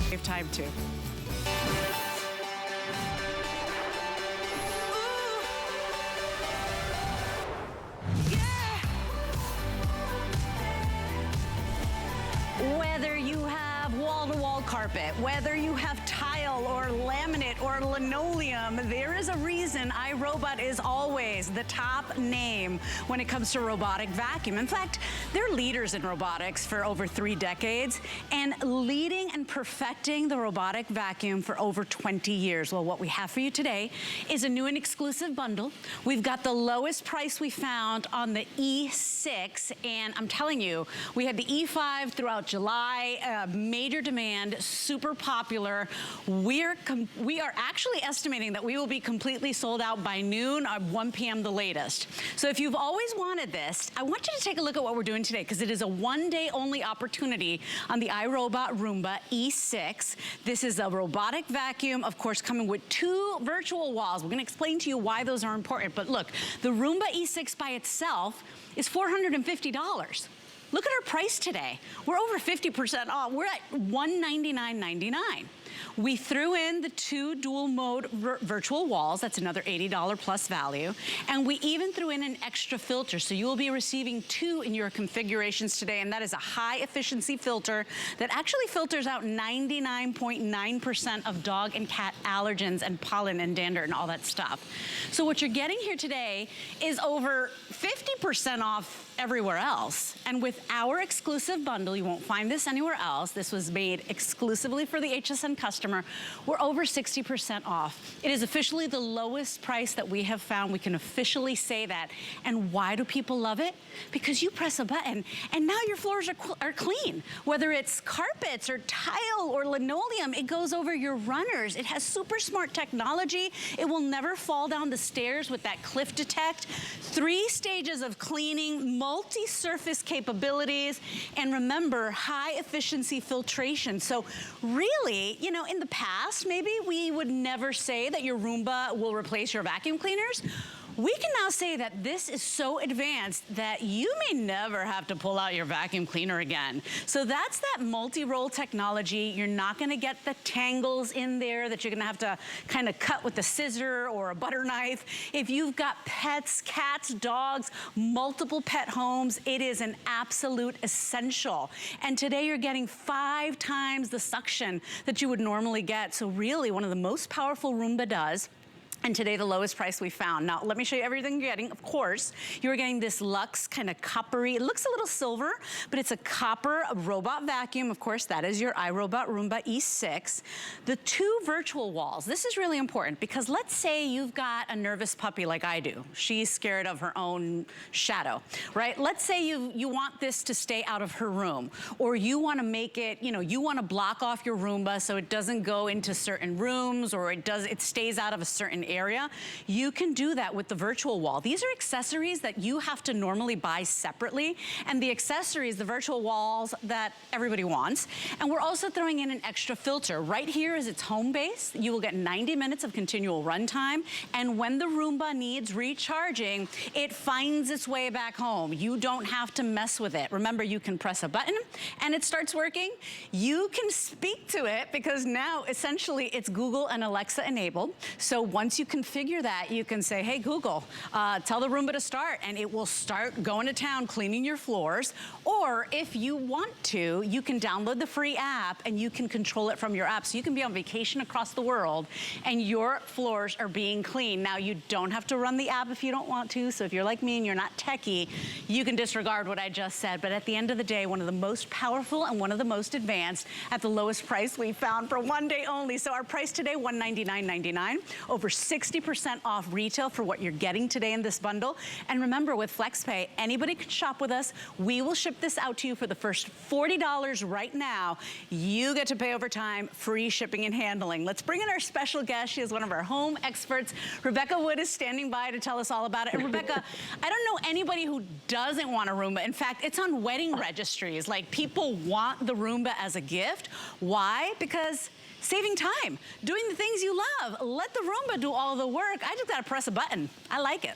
Save time too. Whether you have wall-to-wall carpet, whether you have tile or laminate or linoleum, there is a reason iRobot is always the top name when it comes to robotic vacuum. In fact, they're leaders in robotics for over 3 decades and leading and perfecting the robotic vacuum for over 20 years. Well, what we have for you today is a new and exclusive bundle. We've got the lowest price we found on the E6, and I'm telling you, we had the E5 throughout July, major demand, super popular. We are actually estimating that we will be completely sold out by noon or 1 p.m. the latest. So if you've always wanted this, I want you to take a look at what we're doing today, because it is a one-day only opportunity on the iRobot Roomba E6. This is a robotic vacuum, of course, coming with 2 virtual walls. We're gonna explain to you why those are important. But look, the Roomba E6 by itself is $450. Look at our price today. We're over 50% off. We're at $199.99. We threw in the 2 dual mode virtual walls. That's another $80 plus value. And we even threw in an extra filter. So you will be receiving 2 in your configurations today. And that is a high efficiency filter that actually filters out 99.9% of dog and cat allergens and pollen and dander and all that stuff. So what you're getting here today is over 50% off everywhere else. And with our exclusive bundle, you won't find this anywhere else. This was made exclusively for the HSN customer. We're over 60% off. It is officially the lowest price that we have found. We can officially say that. And why do people love it? Because you press a button and now your floors are clean. Whether it's carpets or tile or linoleum, it goes over your runners. It has super smart technology. It will never fall down the stairs with that cliff detect. 3 stages of cleaning, multi-surface capabilities, and remember, high efficiency filtration. So really, you know, in the past, maybe we would never say that your Roomba will replace your vacuum cleaners. We can now say that this is so advanced that you may never have to pull out your vacuum cleaner again. So that's that multi-roll technology. You're not gonna get the tangles in there that you're gonna have to kind of cut with a scissor or a butter knife. If you've got pets, cats, dogs, multiple pet homes, it is an absolute essential. And today you're getting 5 times the suction that you would normally get. So really one of the most powerful Roomba does. And today, the lowest price we found. Now, let me show you everything you're getting. Of course, you're getting this luxe kind of coppery, it looks a little silver, but it's a copper robot vacuum. Of course, that is your iRobot Roomba E6. The 2 virtual walls, this is really important because let's say you've got a nervous puppy like I do. She's scared of her own shadow, right? Let's say you want this to stay out of her room, or you want to make it, you know, you want to block off your Roomba so it doesn't go into certain rooms, or it stays out of a certain area. You can do that with the virtual wall. These are accessories that you have to normally buy separately, and the accessories, the virtual walls that everybody wants. And we're also throwing in an extra filter. Right here is its home base. You will get 90 minutes of continual runtime, and when the Roomba needs recharging, it finds its way back home. You don't have to mess with it. Remember, you can press a button and it starts working. You can speak to it because now essentially it's Google and Alexa enabled. So once you configure that, you can say, hey Google, tell the Roomba to start, and it will start going to town cleaning your floors. Or if you want to, you can download the free app and you can control it from your app. So you can be on vacation across the world and your floors are being cleaned. Now, you don't have to run the app if you don't want to. So if you're like me and you're not techie, you can disregard what I just said. But at the end of the day, one of the most powerful and one of the most advanced at the lowest price we found for one day only. So our price today, $199.99, over 60% off retail for what you're getting today in this bundle. And remember, with FlexPay, anybody can shop with us. We will ship this out to you for the first $40 right now. You get to pay over time, free shipping and handling. Let's bring in our special guest. She is one of our home experts. Rebecca Wood is standing by to tell us all about it. And Rebecca, I don't know anybody who doesn't want a Roomba. In fact, it's on wedding registries. Like, people want the Roomba as a gift. Why? Because saving time, doing the things you love. Let the Roomba do all the work. I just gotta press a button. I like it.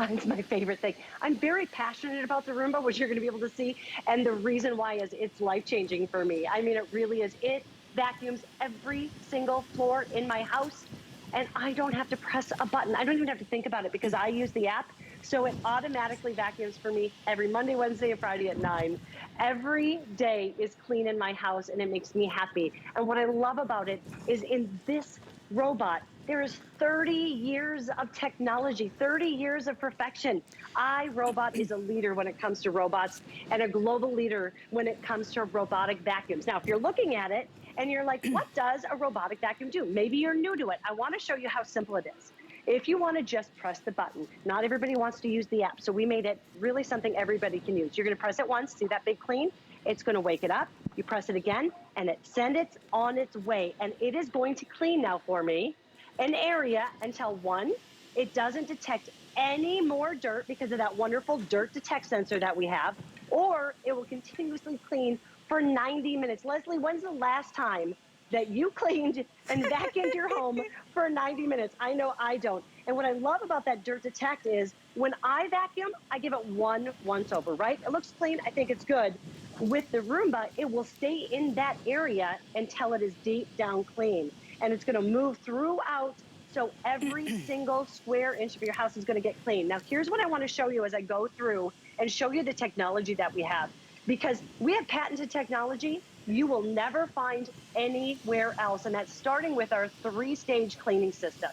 It's my favorite thing. I'm very passionate about the Roomba, which you're gonna be able to see. And the reason why is it's life-changing for me. I mean, it really is. It vacuums every single floor in my house, and I don't have to press a button. I don't even have to think about it because I use the app. So it automatically vacuums for me every Monday, Wednesday, and Friday at 9. Every day is clean in my house, and it makes me happy. And what I love about it is in this robot, there is 30 years of technology, 30 years of perfection. iRobot is a leader when it comes to robots and a global leader when it comes to robotic vacuums. Now, if you're looking at it and you're like, what does a robotic vacuum do? Maybe you're new to it. I want to show you how simple it is. If you want to just press the button, not everybody wants to use the app, so we made it really something everybody can use. You're going to press it once, see that big clean? It's going to wake it up. You press it again, and it sends it on its way, and it is going to clean now for me an area until, one, it doesn't detect any more dirt because of that wonderful dirt detect sensor that we have, or it will continuously clean for 90 minutes. Leslie, when's the last time that you cleaned and vacuumed your home for 90 minutes? I know I don't. And what I love about that dirt detect is when I vacuum, I give it one once over, right? It looks clean, I think it's good. With the Roomba, it will stay in that area until it is deep down clean. And it's gonna move throughout, so every single square inch of your house is gonna get clean. Now, here's what I wanna show you as I go through and show you the technology that we have. Because we have patented technology you will never find anywhere else, and that's starting with our 3-stage cleaning system.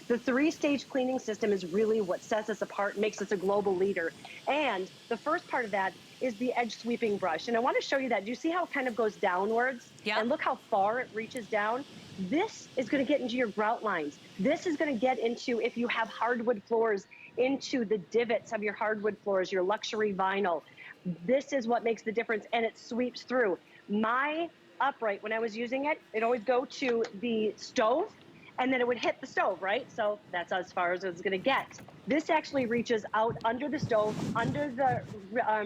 The 3-stage cleaning system is really what sets us apart, makes us a global leader. And the first part of that is the edge sweeping brush. And I want to show you that. Do you see how it kind of goes downwards? Yeah. And look how far it reaches down. This is going to get into your grout lines. This is going to get into, if you have hardwood floors, into the divots of your hardwood floors, your luxury vinyl. This is what makes the difference, and it sweeps through. My upright, when I was using it, it'd always go to the stove, and then it would hit the stove, right? So that's as far as it's gonna get. This actually reaches out under the stove, under the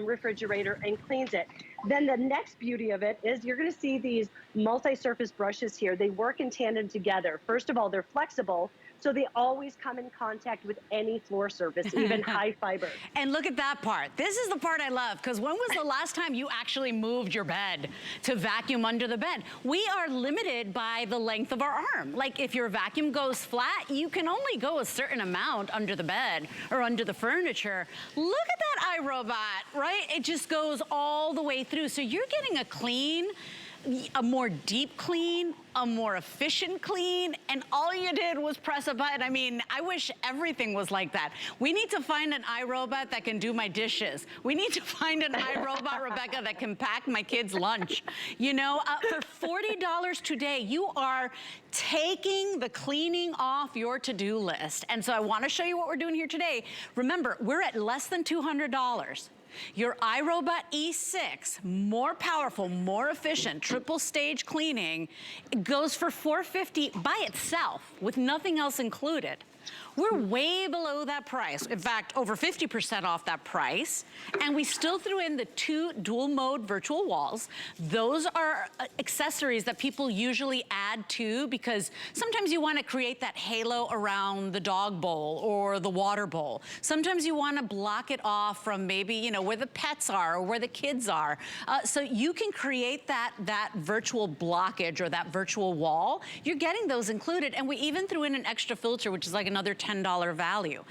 refrigerator, and cleans it. Then the next beauty of it is you're gonna see these multi-surface brushes here. They work in tandem together. First of all, they're flexible, so they always come in contact with any floor surface, even high fiber. And look at that part. This is the part I love, because when was the last time you actually moved your bed to vacuum under the bed? We are limited by the length of our arm. Like if your vacuum goes flat, you can only go a certain amount under the bed or under the furniture. Look at that iRobot, right? It just goes all the way through. So you're getting a clean, a more deep clean, a more efficient clean, and all you did was press a button. I mean, I wish everything was like that. We need to find an iRobot that can do my dishes. We need to find an iRobot, Rebecca, that can pack my kids' lunch. You know, for $40 today, you are taking the cleaning off your to-do list. And so I wanna show you what we're doing here today. Remember, we're at less than $200. Your iRobot E6, more powerful, more efficient, triple stage cleaning, it goes for $450 by itself with nothing else included. We're way below that price. In fact, over 50% off that price. And we still threw in the 2 dual mode virtual walls. Those are accessories that people usually add to because sometimes you want to create that halo around the dog bowl or the water bowl. Sometimes you want to block it off from maybe, you know, where the pets are or where the kids are. So you can create that virtual blockage or that virtual wall. You're getting those included. And we even threw in an extra filter, which is like another $10 value.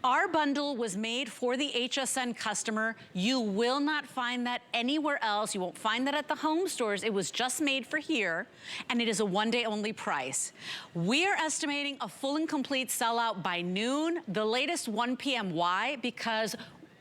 Our bundle was made for the HSN customer. You will not find that anywhere else. You won't find that at the home stores. It was just made for here, and it is a one-day only price. We are estimating a full and complete sellout by noon. The latest 1 p.m. Why? Because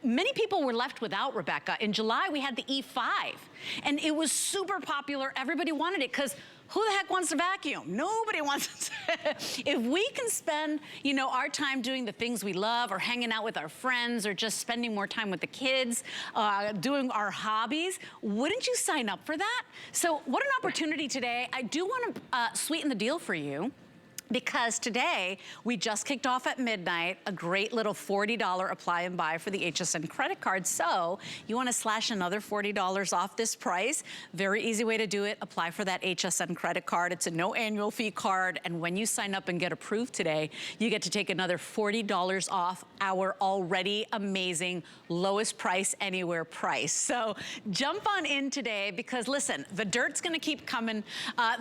many people were left without, Rebecca. In July, we had the E5, and it was super popular. Everybody wanted it because who the heck wants to vacuum? Nobody wants to. If we can spend, you know, our time doing the things we love or hanging out with our friends or just spending more time with the kids, doing our hobbies, wouldn't you sign up for that? So what an opportunity today. I do want to sweeten the deal for you. Because today, we just kicked off at midnight a great little $40 apply and buy for the HSN credit card. So you wanna slash another $40 off this price. Very easy way to do it. Apply for that HSN credit card. It's a no annual fee card. And when you sign up and get approved today, you get to take another $40 off our already amazing lowest price anywhere price. So jump on in today because listen, the dirt's gonna keep coming.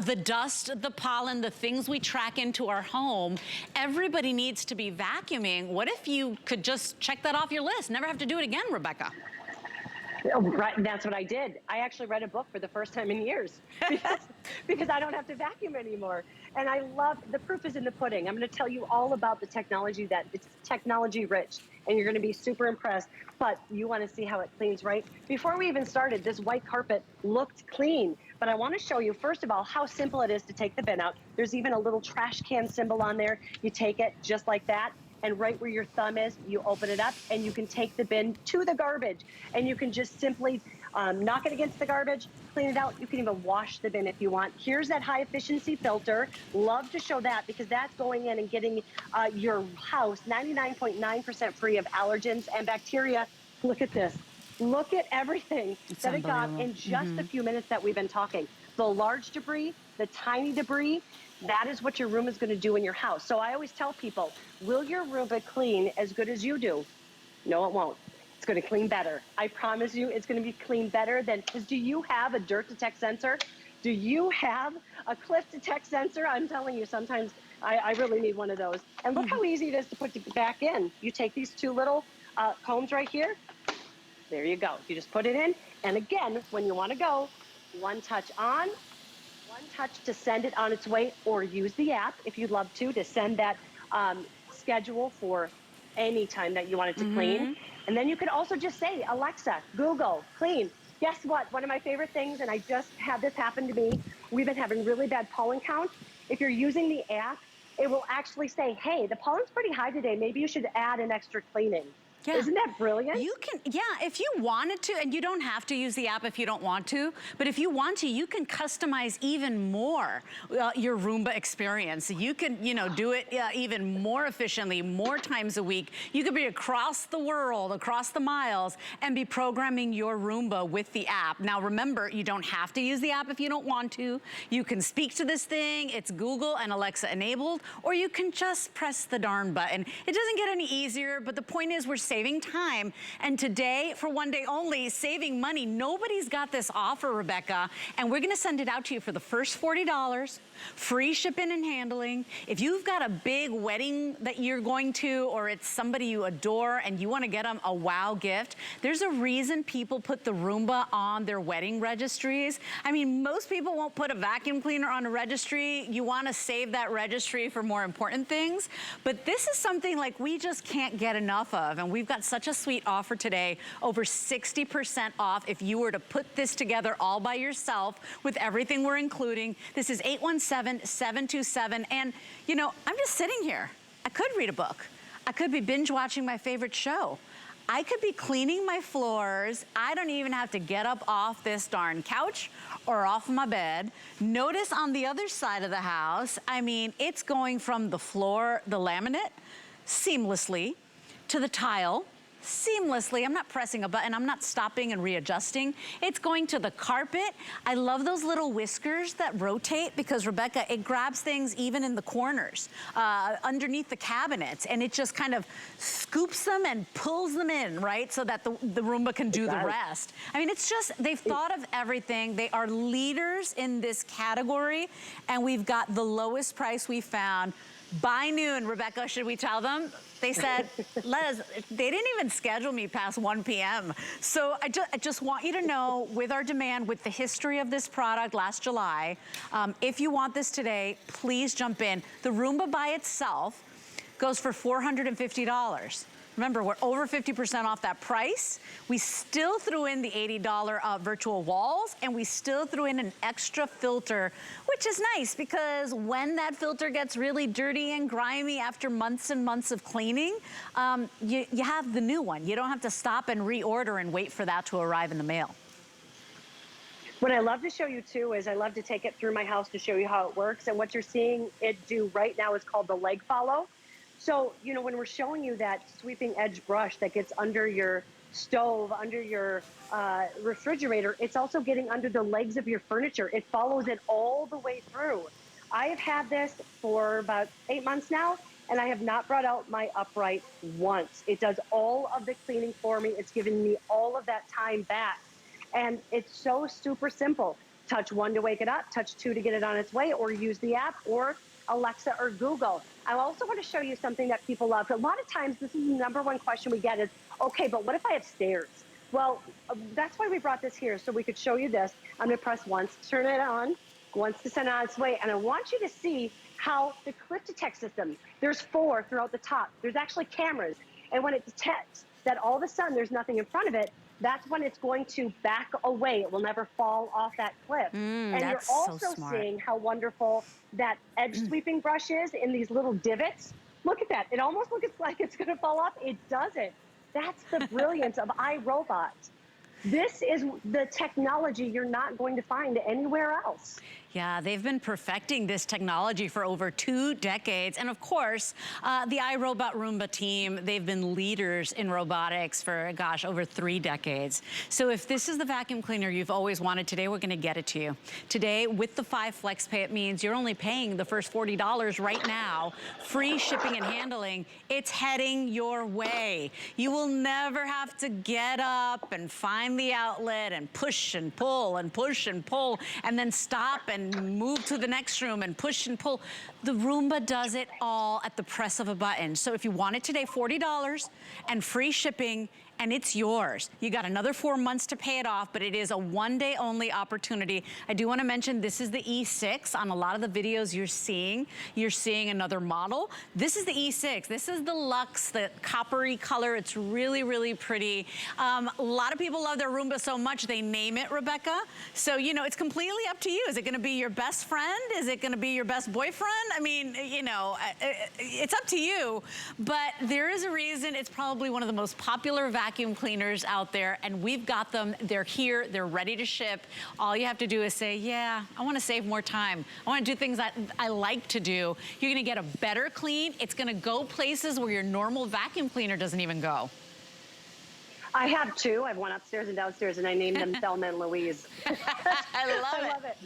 The dust, the pollen, the things we track into our home, everybody needs to be vacuuming. What if you could just check that off your list? Never have to do it again, Rebecca. Oh, right, that's what I did. I actually read a book for the first time in years because I don't have to vacuum anymore. And I love, the proof is in the pudding. I'm gonna tell you all about the technology that it's technology rich and you're gonna be super impressed, but you wanna see how it cleans, right? Before we even started, this white carpet looked clean, but I wanna show you, first of all, how simple it is to take the bin out. There's even a little trash can symbol on there. You take it just like that. And right where your thumb is, you open it up and you can take the bin to the garbage and you can just simply knock it against the garbage, clean it out. You can even wash the bin if you want. Here's that high efficiency filter. Love to show that because that's going in and getting your house 99.9% free of allergens and bacteria. Look at this. Look at everything that it got in just the few minutes that we've been talking. The large debris, the tiny debris, that is what your room is going to do in your house. So I always tell people, will your Roomba clean as good as you do? No, it won't. It's going to clean better. I promise you it's going to be clean better than, because do you have a dirt detect sensor? Do you have a cliff detect sensor? I'm telling you, sometimes I really need one of those. And look how easy it is to put it back in. You take these two little combs right here. There you go. You just put it in. And again, when you want to go, one touch on, one touch to send it on its way, or use the app if you'd love to send that schedule for any time that you want it to clean. And then you could also just say, Alexa, Google, clean. Guess what? One of my favorite things, and I just had this happen to me, we've been having really bad pollen count. If you're using the app, it will actually say, hey, the pollen's pretty high today. Maybe you should add an extra cleaning. Yeah. Isn't that brilliant? You can, yeah, if you wanted to, and you don't have to use the app if you don't want to, but if you want to, you can customize even more your Roomba experience. You can, you know, do it even more efficiently, more times a week. You could be across the world, across the miles, and be programming your Roomba with the app. Now remember, you don't have to use the app if you don't want to. You can speak to this thing, it's Google and Alexa enabled, or you can just press the darn button. It doesn't get any easier, but the point is we're saving time. And today, for one day only, saving money. Nobody's got this offer, Rebecca, and we're gonna send it out to you for the first $40, free shipping and handling. If you've got a big wedding that you're going to, or it's somebody you adore and you wanna get them a wow gift, there's a reason people put the Roomba on their wedding registries. I mean, most people won't put a vacuum cleaner on a registry. You wanna save that registry for more important things. But this is something like we just can't get enough of, and we've got such a sweet offer today, over 60% off if you were to put this together all by yourself with everything we're including. This is 817-727, and you know, I'm just sitting here. I could read a book. I could be binge watching my favorite show. I could be cleaning my floors. I don't even have to get up off this darn couch or off my bed. Notice on the other side of the house, I mean, it's going from the floor, the laminate, seamlessly, to the tile, seamlessly. I'm not pressing a button. I'm not stopping and readjusting. It's going to the carpet. I love those little whiskers that rotate because, Rebecca, it grabs things even in the corners, underneath the cabinets, and it just kind of scoops them and pulls them in, right? So that the Roomba can do the rest. I mean, it's just, they've thought of everything. They are leaders in this category, and we've got the lowest price we found. By noon, Rebecca, should we tell them? They said, Les, they didn't even schedule me past 1 p.m. So I just want you to know, with our demand, with the history of this product last July, if you want this today, please jump in. The Roomba by itself goes for $450. Remember, we're over 50% off that price. We still threw in the $80 virtual walls, and we still threw in an extra filter, which is nice because when that filter gets really dirty and grimy after months and months of cleaning, you have the new one. You don't have to stop and reorder and wait for that to arrive in the mail. What I love to show you too is I love to take it through my house to show you how it works. And what you're seeing it do right now is called the leg follow. So, you know, when we're showing you that sweeping edge brush that gets under your stove, under your refrigerator, it's also getting under the legs of your furniture. It follows it all the way through. I have had this for about 8 months now, and I have not brought out my upright once. It does all of the cleaning for me. It's given me all of that time back. And it's so super simple. Touch 1 to wake it up, touch 2 to get it on its way, or use the app, or Alexa or Google. I also want to show you something that people love. A lot of times, this is the #1 question we get is, okay, but what if I have stairs? Well, that's why we brought this here, so we could show you this. I'm going to press once, turn it on, once to send it on its way, and I want you to see how the clip detect system, there's 4 throughout the top. There's actually cameras, and when it detects that all of a sudden there's nothing in front of it, that's when it's going to back away. It will never fall off that cliff. And you're also seeing how wonderful that edge sweeping brush is in these little divots. Look at that. It almost looks like it's going to fall off. It doesn't. That's the brilliance of iRobot. This is the technology you're not going to find anywhere else. Yeah, they've been perfecting this technology for over 2 decades. And of course, the iRobot Roomba team, they've been leaders in robotics for, gosh, over 3 decades. So if this is the vacuum cleaner you've always wanted, today we're gonna get it to you. Today, with the 5 flex pay, it means you're only paying the first $40 right now. Free shipping and handling, it's heading your way. You will never have to get up and find the outlet and push and pull and push and pull and then stop and move to the next room and push and pull. The Roomba does it all at the press of a button. So if you want it today, $40 and free shipping, and it's yours. You got another 4 months to pay it off, but it is a 1-day only opportunity. I do want to mention this is the E6. On a lot of the videos you're seeing another model. This is the E6. This is the luxe, the coppery color. It's really, really pretty. A lot of people love their Roomba so much they name it Rebecca. So, you know, it's completely up to you. Is it going to be your best friend? Is it going to be your best boyfriend? I mean, you know, it's up to you. But there is a reason it's probably one of the most popular vacuum cleaners out there, and we've got them. They're here. They're ready to ship. All you have to do is say, yeah, I want to save more time. I want to do things that I like to do. You're going to get a better clean. It's going to go places where your normal vacuum cleaner doesn't even go. I have 2. I have one upstairs and downstairs, and I named them Thelma and Louise. I love it.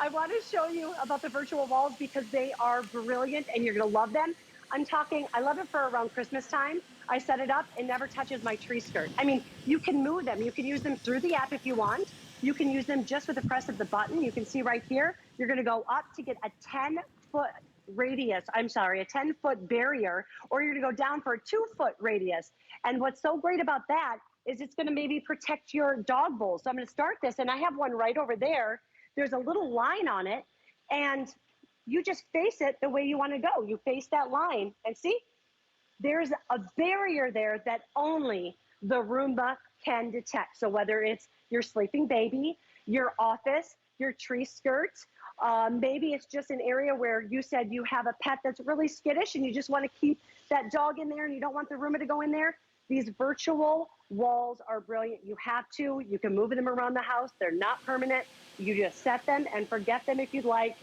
I want to show you about the virtual walls because they are brilliant, and you're going to love them. I love it for around Christmas time. I set it up, it never touches my tree skirt. I mean, you can move them. You can use them through the app if you want. You can use them just with the press of the button. You can see right here, you're gonna go up to get a 10-foot radius, a 10-foot barrier, or you're gonna go down for a 2-foot radius. And what's so great about that is it's gonna maybe protect your dog bowl. So I'm gonna start this, and I have one right over there. There's a little line on it, and you just face it the way you wanna go. You face that line, and see? There's a barrier there that only the Roomba can detect. So whether it's your sleeping baby, your office, your tree skirt, maybe it's just an area where you said you have a pet that's really skittish and you just want to keep that dog in there and you don't want the Roomba to go in there. These virtual walls are brilliant. You can move them around the house. They're not permanent. You just set them and forget them if you'd like.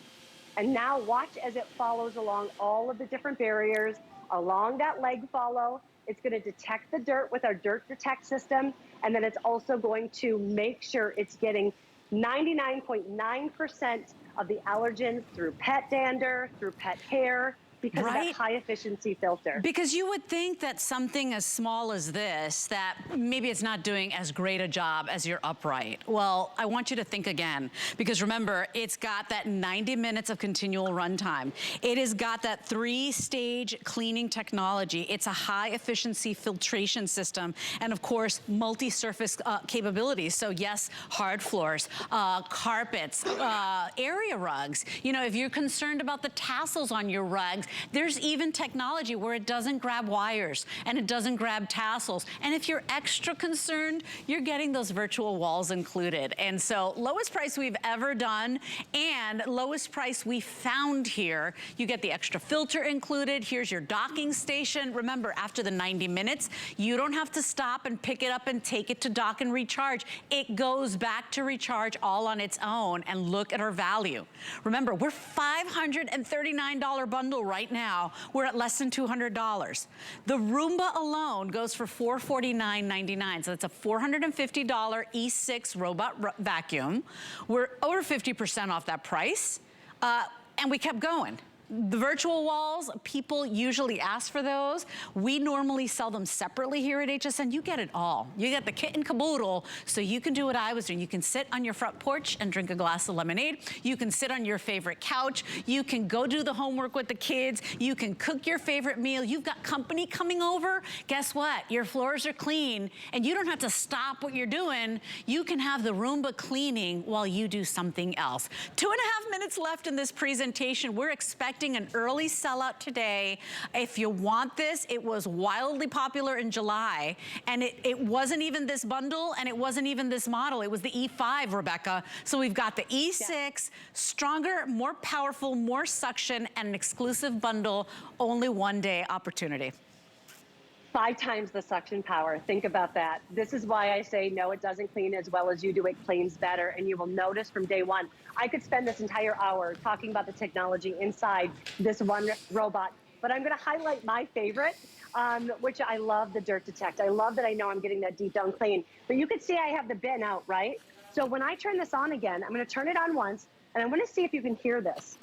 And now watch as it follows along all of the different barriers. Along that leg follow, it's going to detect the dirt with our dirt detect system, and then it's also going to make sure it's getting 99.9% of the allergens through pet dander, through pet hair, because of that high efficiency filter. Because you would think that something as small as this, that maybe it's not doing as great a job as your upright. Well, I want you to think again, because remember, it's got that 90 minutes of continual runtime. It has got that 3-stage cleaning technology. It's a high efficiency filtration system, and of course, multi-surface capabilities. So yes, hard floors, carpets, area rugs. You know, if you're concerned about the tassels on your rugs, There's even technology where it doesn't grab wires and it doesn't grab tassels. And if you're extra concerned, you're getting those virtual walls included. And so lowest price we've ever done and lowest price we found here. You get the extra filter included. Here's your docking station. Remember, after the 90 minutes, you don't have to stop and pick it up and take it to dock and recharge. It goes back to recharge all on its own, and look at our value. Remember, we're $539 bundle right now. We're at less than $200. The Roomba alone goes for $449.99. So that's a $450 E6 robot vacuum. We're over 50% off that price. And we kept going. The virtual walls, people usually ask for those. We normally sell them separately here at HSN. You get it all. You get the kit and caboodle, so you can do what I was doing. You can sit on your front porch and drink a glass of lemonade. You can sit on your favorite couch. You can go do the homework with the kids. You can cook your favorite meal. You've got company coming over. Guess what? Your floors are clean, and you don't have to stop what you're doing. You can have the Roomba cleaning while you do something else. 2.5 minutes left in this presentation. We're expecting an early sellout today. If you want this, it was wildly popular in July, and it wasn't even this bundle, and it wasn't even this model. It was the E5, Rebecca. So we've got the E6, stronger, more powerful, more suction, and an exclusive bundle, only one-day opportunity. 5 times the suction power. Think about that. This is why I say, no, it doesn't clean as well as you do. It cleans better. And you will notice from day one, I could spend this entire hour talking about the technology inside this one robot. But I'm going to highlight my favorite, which I love, the dirt detect. I love that I know I'm getting that deep down clean. But you can see I have the bin out, right? So when I turn this on again, I'm going to turn it on once, and I want to see if you can hear this.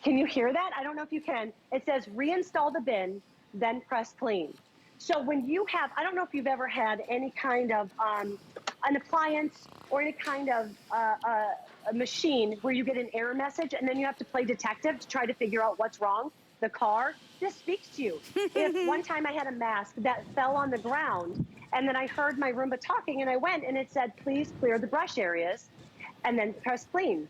Can you hear that? I don't know if you can. It says reinstall the bin, then press clean. So when you have, I don't know if you've ever had any kind of an appliance or any kind of a machine where you get an error message and then you have to play detective to try to figure out what's wrong. The car, this speaks to you. If one time I had a mask that fell on the ground and then I heard my Roomba talking and I went and it said, please clear the brush areas and then press clean.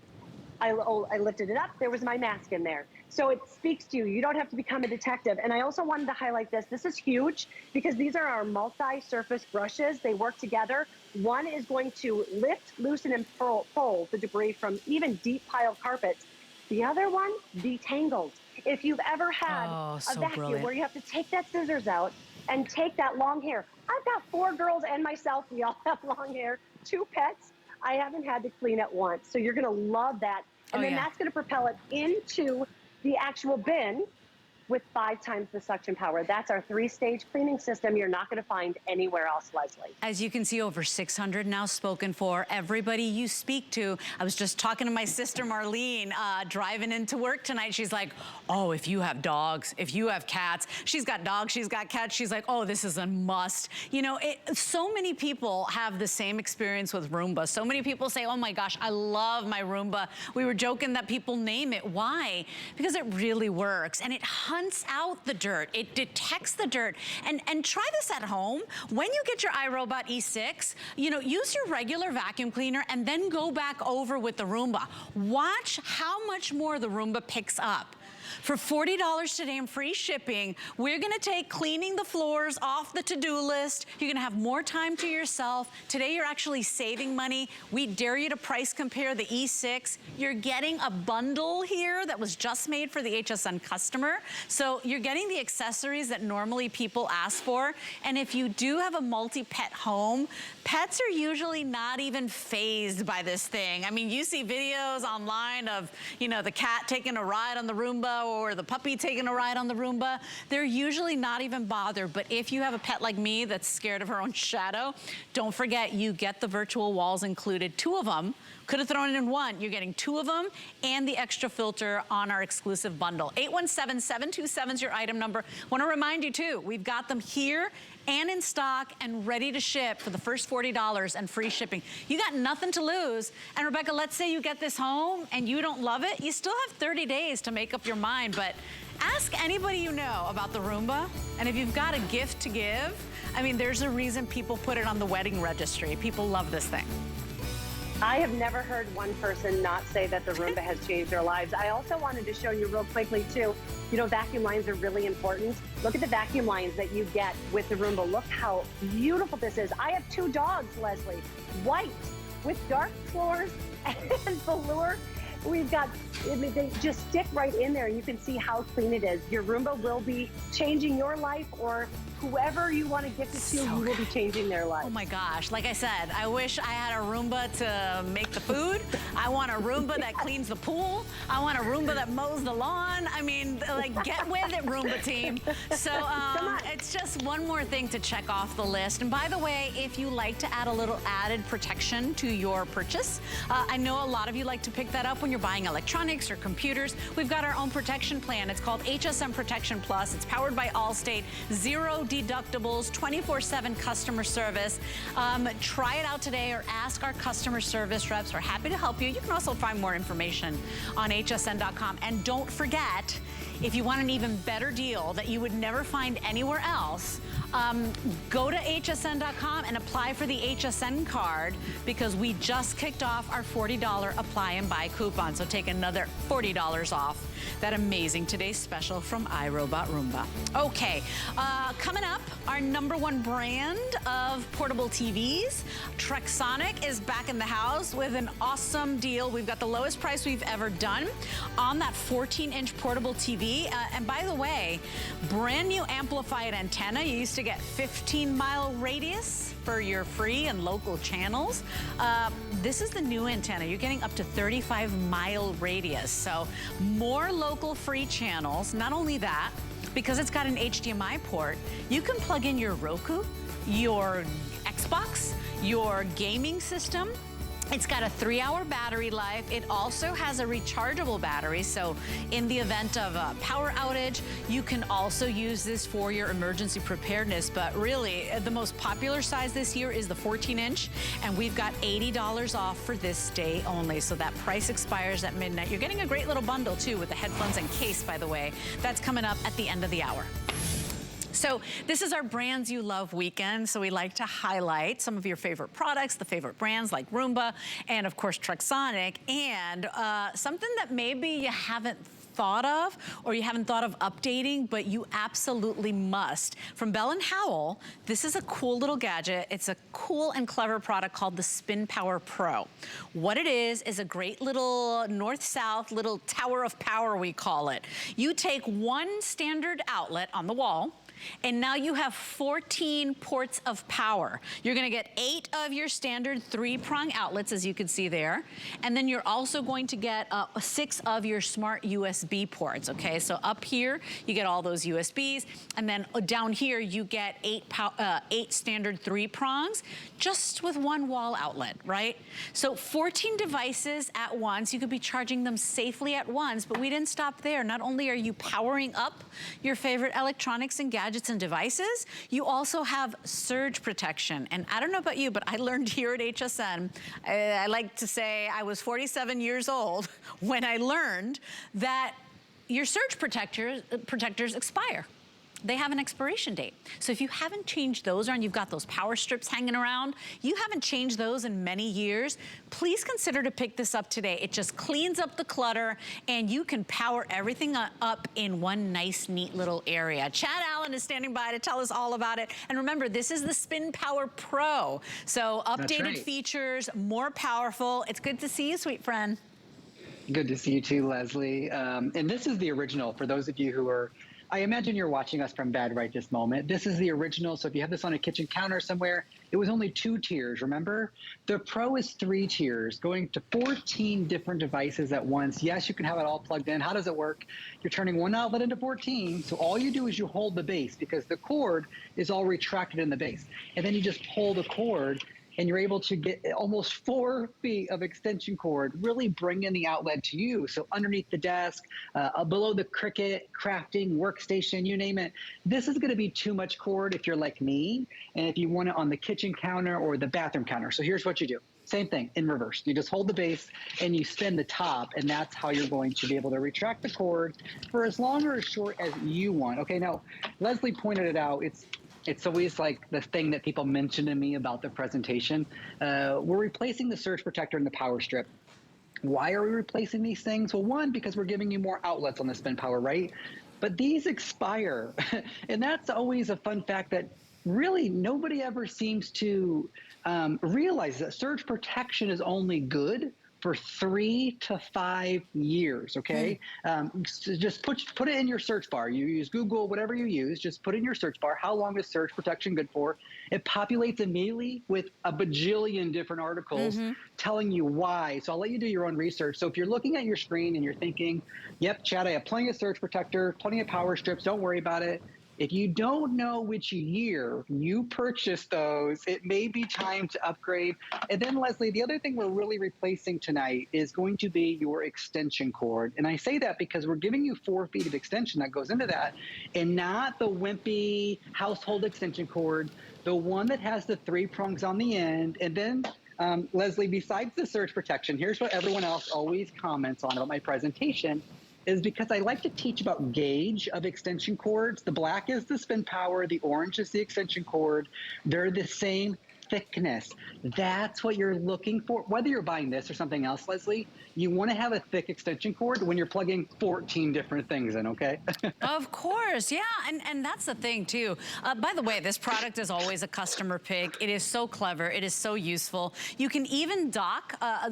I lifted it up, there was my mask in there. So it speaks to you. You don't have to become a detective. And I also wanted to highlight this. This is huge because these are our multi-surface brushes. They work together. One is going to lift, loosen, and pull the debris from even deep piled carpets. The other one, detangled. If you've ever had a vacuum where you have to take that scissors out and take that long hair. I've got 4 girls and myself. We all have long hair, 2 pets. I haven't had to clean it once. So you're going to love that. And then that's going to propel it into the actual bin with 5 times the suction power. That's our 3-stage cleaning system you're not going to find anywhere else, Leslie. As you can see, over 600 now spoken for. Everybody you speak to. I was just talking to my sister Marlene driving into work tonight. She's like, oh, if you have dogs, if you have cats. She's got dogs, she's got cats. She's like, oh, this is a must. You know, so many people have the same experience with Roomba. So many people say, oh my gosh, I love my Roomba. We were joking that people name it. Why? Because it really works, and it hunts out the dirt. It detects the dirt. And try this at home. When you get your iRobot E6, you know, use your regular vacuum cleaner and then go back over with the Roomba. Watch how much more the Roomba picks up. For $40 today and free shipping, we're gonna take cleaning the floors off the to-do list. You're gonna have more time to yourself. Today you're actually saving money. We dare you to price compare the E6. You're getting a bundle here that was just made for the HSN customer. So you're getting the accessories that normally people ask for. And if you do have a multi-pet home, pets are usually not even fazed by this thing. I mean, you see videos online of, you know, the cat taking a ride on the Roomba or the puppy taking a ride on the Roomba. They're usually not even bothered. But if you have a pet like me that's scared of her own shadow, don't forget you get the virtual walls included, 2 of them. Could have thrown it in 1. You're getting 2 of them and the extra filter on our exclusive bundle. 817-727 is your item number. Want to remind you too, we've got them here and in stock and ready to ship for the first $40 and free shipping. You got nothing to lose. And Rebecca, let's say you get this home and you don't love it. You still have 30 days to make up your mind, but ask anybody you know about the Roomba. And if you've got a gift to give, I mean, there's a reason people put it on the wedding registry. People love this thing. I have never heard one person not say that the Roomba has changed their lives. I also wanted to show you real quickly too, you know, vacuum lines are really important. Look at the vacuum lines that you get with the Roomba. Look how beautiful this is. I have 2 dogs, Leslie, white with dark floors and velour. We've got, they just stick right in there and you can see how clean it is. Your Roomba will be changing your life, or whoever you want to gift it to, you will be changing their life. Oh my gosh, like I said, I wish I had a Roomba to make the food. I want a Roomba that cleans the pool. I want a Roomba that mows the lawn. I mean, like, get with it, Roomba team. So it's just one more thing to check off the list. And by the way, if you like to add a little added protection to your purchase, I know a lot of you like to pick that up when you're buying electronics or computers. We've got our own protection plan. It's called HSN Protection Plus. It's powered by Allstate. 0 deductibles, 24/7 customer service. Try it out today or ask our customer service reps. We're happy to help you. You can also find more information on hsn.com. And don't forget, if you want an even better deal that you would never find anywhere else, go to hsn.com and apply for the HSN card, because we just kicked off our $40 apply and buy coupon. So take another $40 off that amazing today's special from iRobot Roomba. Okay, coming up, our #1 brand of portable TVs, Trexonic, is back in the house with an awesome deal. We've got the lowest price we've ever done on that 14-inch portable TV. And by the way, brand new amplified antenna. You used to get 15-mile radius for your free and local channels. This is the new antenna. You're getting up to 35-mile radius. So more local free channels. Not only that, because it's got an HDMI port, you can plug in your Roku, your Xbox, your gaming system. It's got a 3-hour battery life. It also has a rechargeable battery, so in the event of a power outage, you can also use this for your emergency preparedness. But really, the most popular size this year is the 14-inch, and we've got $80 off for this day only. So that price expires at midnight. You're getting a great little bundle, too, with the headphones and case, by the way. That's coming up at the end of the hour. So this is our Brands You Love weekend. So we like to highlight some of your favorite products, the favorite brands like Roomba, and of course Trexonic, and something that maybe you haven't thought of or you haven't thought of updating, but you absolutely must. From Bell & Howell, this is a cool little gadget. It's a cool and clever product called the Spin Power Pro. What it is a great little north-south little tower of power, we call it. You take one standard outlet on the wall, and now you have 14 ports of power. You're gonna get 8 of your standard 3-prong outlets, as you can see there. And then you're also going to get 6 of your smart USB ports, okay? So up here, you get all those USBs. And then down here, you get 8 standard 3-prongs, just with 1 wall outlet, right? So 14 devices at once. You could be charging them safely at once, but we didn't stop there. Not only are you powering up your favorite electronics and gadgets and devices, you also have surge protection. And I don't know about you, but I learned here at HSN, I like to say I was 47 years old when I learned that your surge protectors expire. They have an expiration date. So if you haven't changed those, or you've got those power strips hanging around, you haven't changed those in many years, please consider to pick this up today. It just cleans up the clutter, and you can power everything up in one nice, neat little area. Chad Allen is standing by to tell us all about it. And remember, this is the Spin Power Pro. So updated features, more powerful. It's good to see you, sweet friend. Good to see you too, Leslie. And this is the original for those of you who are, I imagine you're watching us from bed right this moment. This is the original. So if you have this on a kitchen counter somewhere, it was only 2 tiers, remember? The Pro is 3 tiers, going to 14 different devices at once. Yes, you can have it all plugged in. How does it work? You're turning one outlet into 14. So all you do is you hold the base, because the cord is all retracted in the base. And then you just pull the cord, and you're able to get almost 4 feet of extension cord, really bring in the outlet to you. So underneath the desk, below the Cricut, crafting, workstation, you name it. This is gonna be too much cord if you're like me, and if you want it on the kitchen counter or the bathroom counter. So here's what you do. Same thing in reverse. You just hold the base and you spin the top, and that's how you're going to be able to retract the cord for as long or as short as you want. Okay, now Leslie pointed it out. It's it's always like the thing that people mention to me about the presentation. We're replacing the surge protector and the power strip. Why are we replacing these things? Well, one, because we're giving you more outlets on the spin power, right? But these expire. And that's always a fun fact that really nobody ever seems to realize that surge protection is only good for 3 to 5 years, okay? So just put it in your search bar. You use Google, whatever you use, just put in your search bar, how long is surge protection good for? It populates immediately with a bajillion different articles telling you why. So I'll let you do your own research. So if you're looking at your screen and you're thinking, yep, Chad, I have plenty of surge protector, plenty of power strips, don't worry about it. If you don't know which year you purchased those, it may be time to upgrade. And then, Leslie, the other thing we're really replacing tonight is going to be your extension cord. And I say that because we're giving you 4 feet of extension that goes into that, and not the wimpy household extension cord, the one that has the 3 prongs on the end. And then, Leslie, besides the surge protection, here's what everyone else always comments on about my presentation, is because I like to teach about gauge of extension cords. The black is the spin power, the orange is the extension cord. They're the same thickness. That's what you're looking for. Whether you're buying this or something else, Leslie, you want to have a thick extension cord when you're plugging 14 different things in, okay? Of course, yeah, and that's the thing too. By the way, this product is always a customer pick. It is so clever, it is so useful. You can even dock a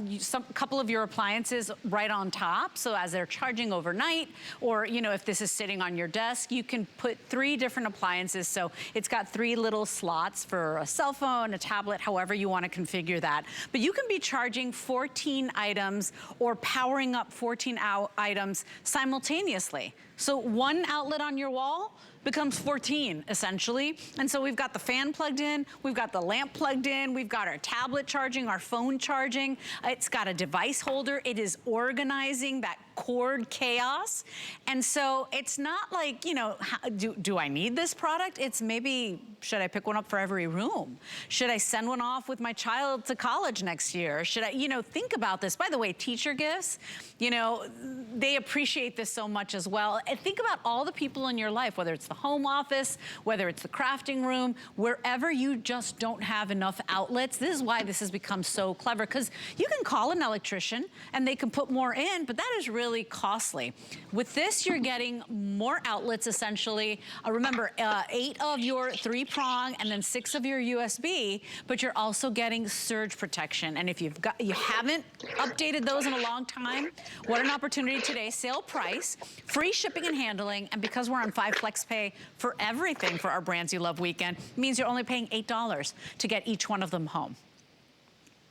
couple of your appliances right on top, so as they're charging overnight, or if this is sitting on your desk, you can put 3 different appliances, so it's got 3 little slots for a cell phone, a tablet, however you want to configure that. But you can be charging 14 items or powering up 14 items simultaneously. So one outlet on your wall becomes 14 essentially. And so we've got the fan plugged in, we've got the lamp plugged in, we've got our tablet charging, our phone charging. It's got a device holder. It is organizing that cord chaos. And so it's not like, do I need this product? It's maybe, should I pick one up for every room? Should I send one off with my child to college next year? Should I, think about this. By the way, teacher gifts, they appreciate this so much as well. And think about all the people in your life, whether it's the home office, whether it's the crafting room, wherever you just don't have enough outlets. This is why this has become so clever, because you can call an electrician and they can put more in, but that is really costly. With this, you're getting more outlets essentially. Remember, 8 of your 3-prong and then 6 of your USB, but you're also getting surge protection. And if you haven't updated those in a long time, what an opportunity today. Sale price, free shipping and handling, and because we're on 5 Flex Pay for everything for our Brands You Love weekend, means you're only paying $8 to get each one of them home.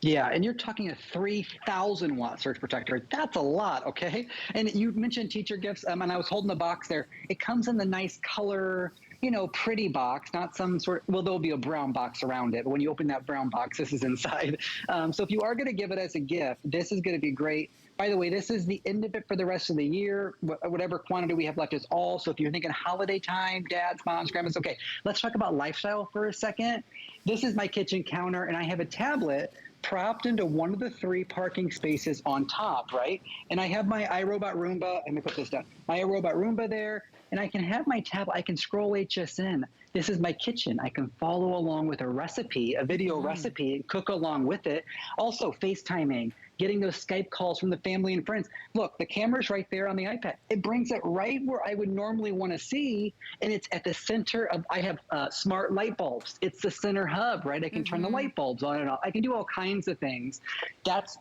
Yeah, and you're talking a 3,000 watt surge protector. That's a lot, okay? And you mentioned teacher gifts, and I was holding the box there. It comes in the nice color, pretty box, not some sort, well, there'll be a brown box around it. But when you open that brown box, this is inside. So if you are going to give it as a gift, this is going to be great. By the way, this is the end of it for the rest of the year. Whatever quantity we have left is all. So if you're thinking holiday time, dads, moms, grandmas, okay, let's talk about lifestyle for a second. This is my kitchen counter, and I have a tablet propped into one of the 3 parking spaces on top, right? And I have my iRobot Roomba, let me put this down, my iRobot Roomba there, and I can have my tablet, I can scroll HSN. This is my kitchen. I can follow along with a recipe, a video recipe, and cook along with it. Also, FaceTiming, getting those Skype calls from the family and friends. Look, the camera's right there on the iPad. It brings it right where I would normally want to see, and it's at the center of, I have smart light bulbs. It's the center hub, right? I can turn the light bulbs on and off. I can do all kinds of things.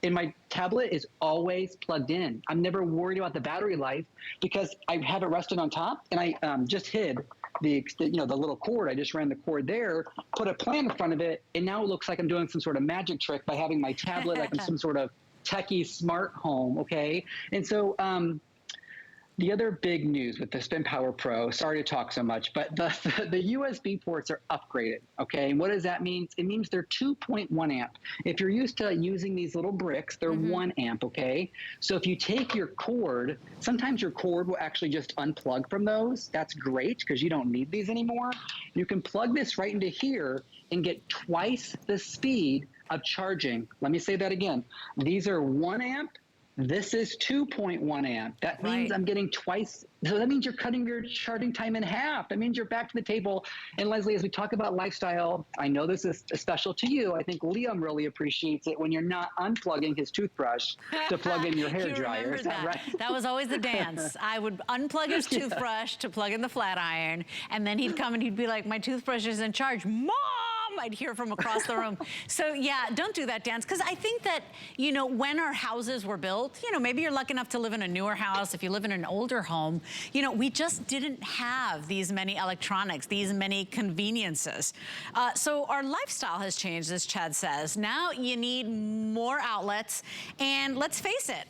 And my tablet is always plugged in. I'm never worried about the battery life because I have it rested on top, and I just hid the little cord. I just ran the cord there, put a plant in front of it, and now it looks like I'm doing some sort of magic trick by having my tablet like I'm some sort of techie smart home, okay? And so the other big news with the Spin Power Pro, sorry to talk so much, but the USB ports are upgraded, okay? And what does that mean? It means they're 2.1 amp. If you're used to using these little bricks, they're 1 amp, okay? So if you take your cord, sometimes your cord will actually just unplug from those. That's great because you don't need these anymore. You can plug this right into here and get twice the speed of charging. Let me say that again. These are 1 amp. This is 2.1 amp. That means I'm getting twice. So that means you're cutting your charging time in half. That means you're back to the table. And Leslie, as we talk about lifestyle, I know this is special to you. I think Liam really appreciates it when you're not unplugging his toothbrush to plug in your hair dryer. Is that right? That was always the dance. I would unplug his toothbrush to plug in the flat iron, and then he'd come and he'd be like, my toothbrush is in charge. Mom! I'd hear from across the room. So yeah, don't do that dance. Because I think that, you know, when our houses were built, you know, maybe you're lucky enough to live in a newer house. If you live in an older home, you know, we just didn't have these many electronics, these many conveniences. So our lifestyle has changed, as Chad says. Now you need more outlets. And let's face it,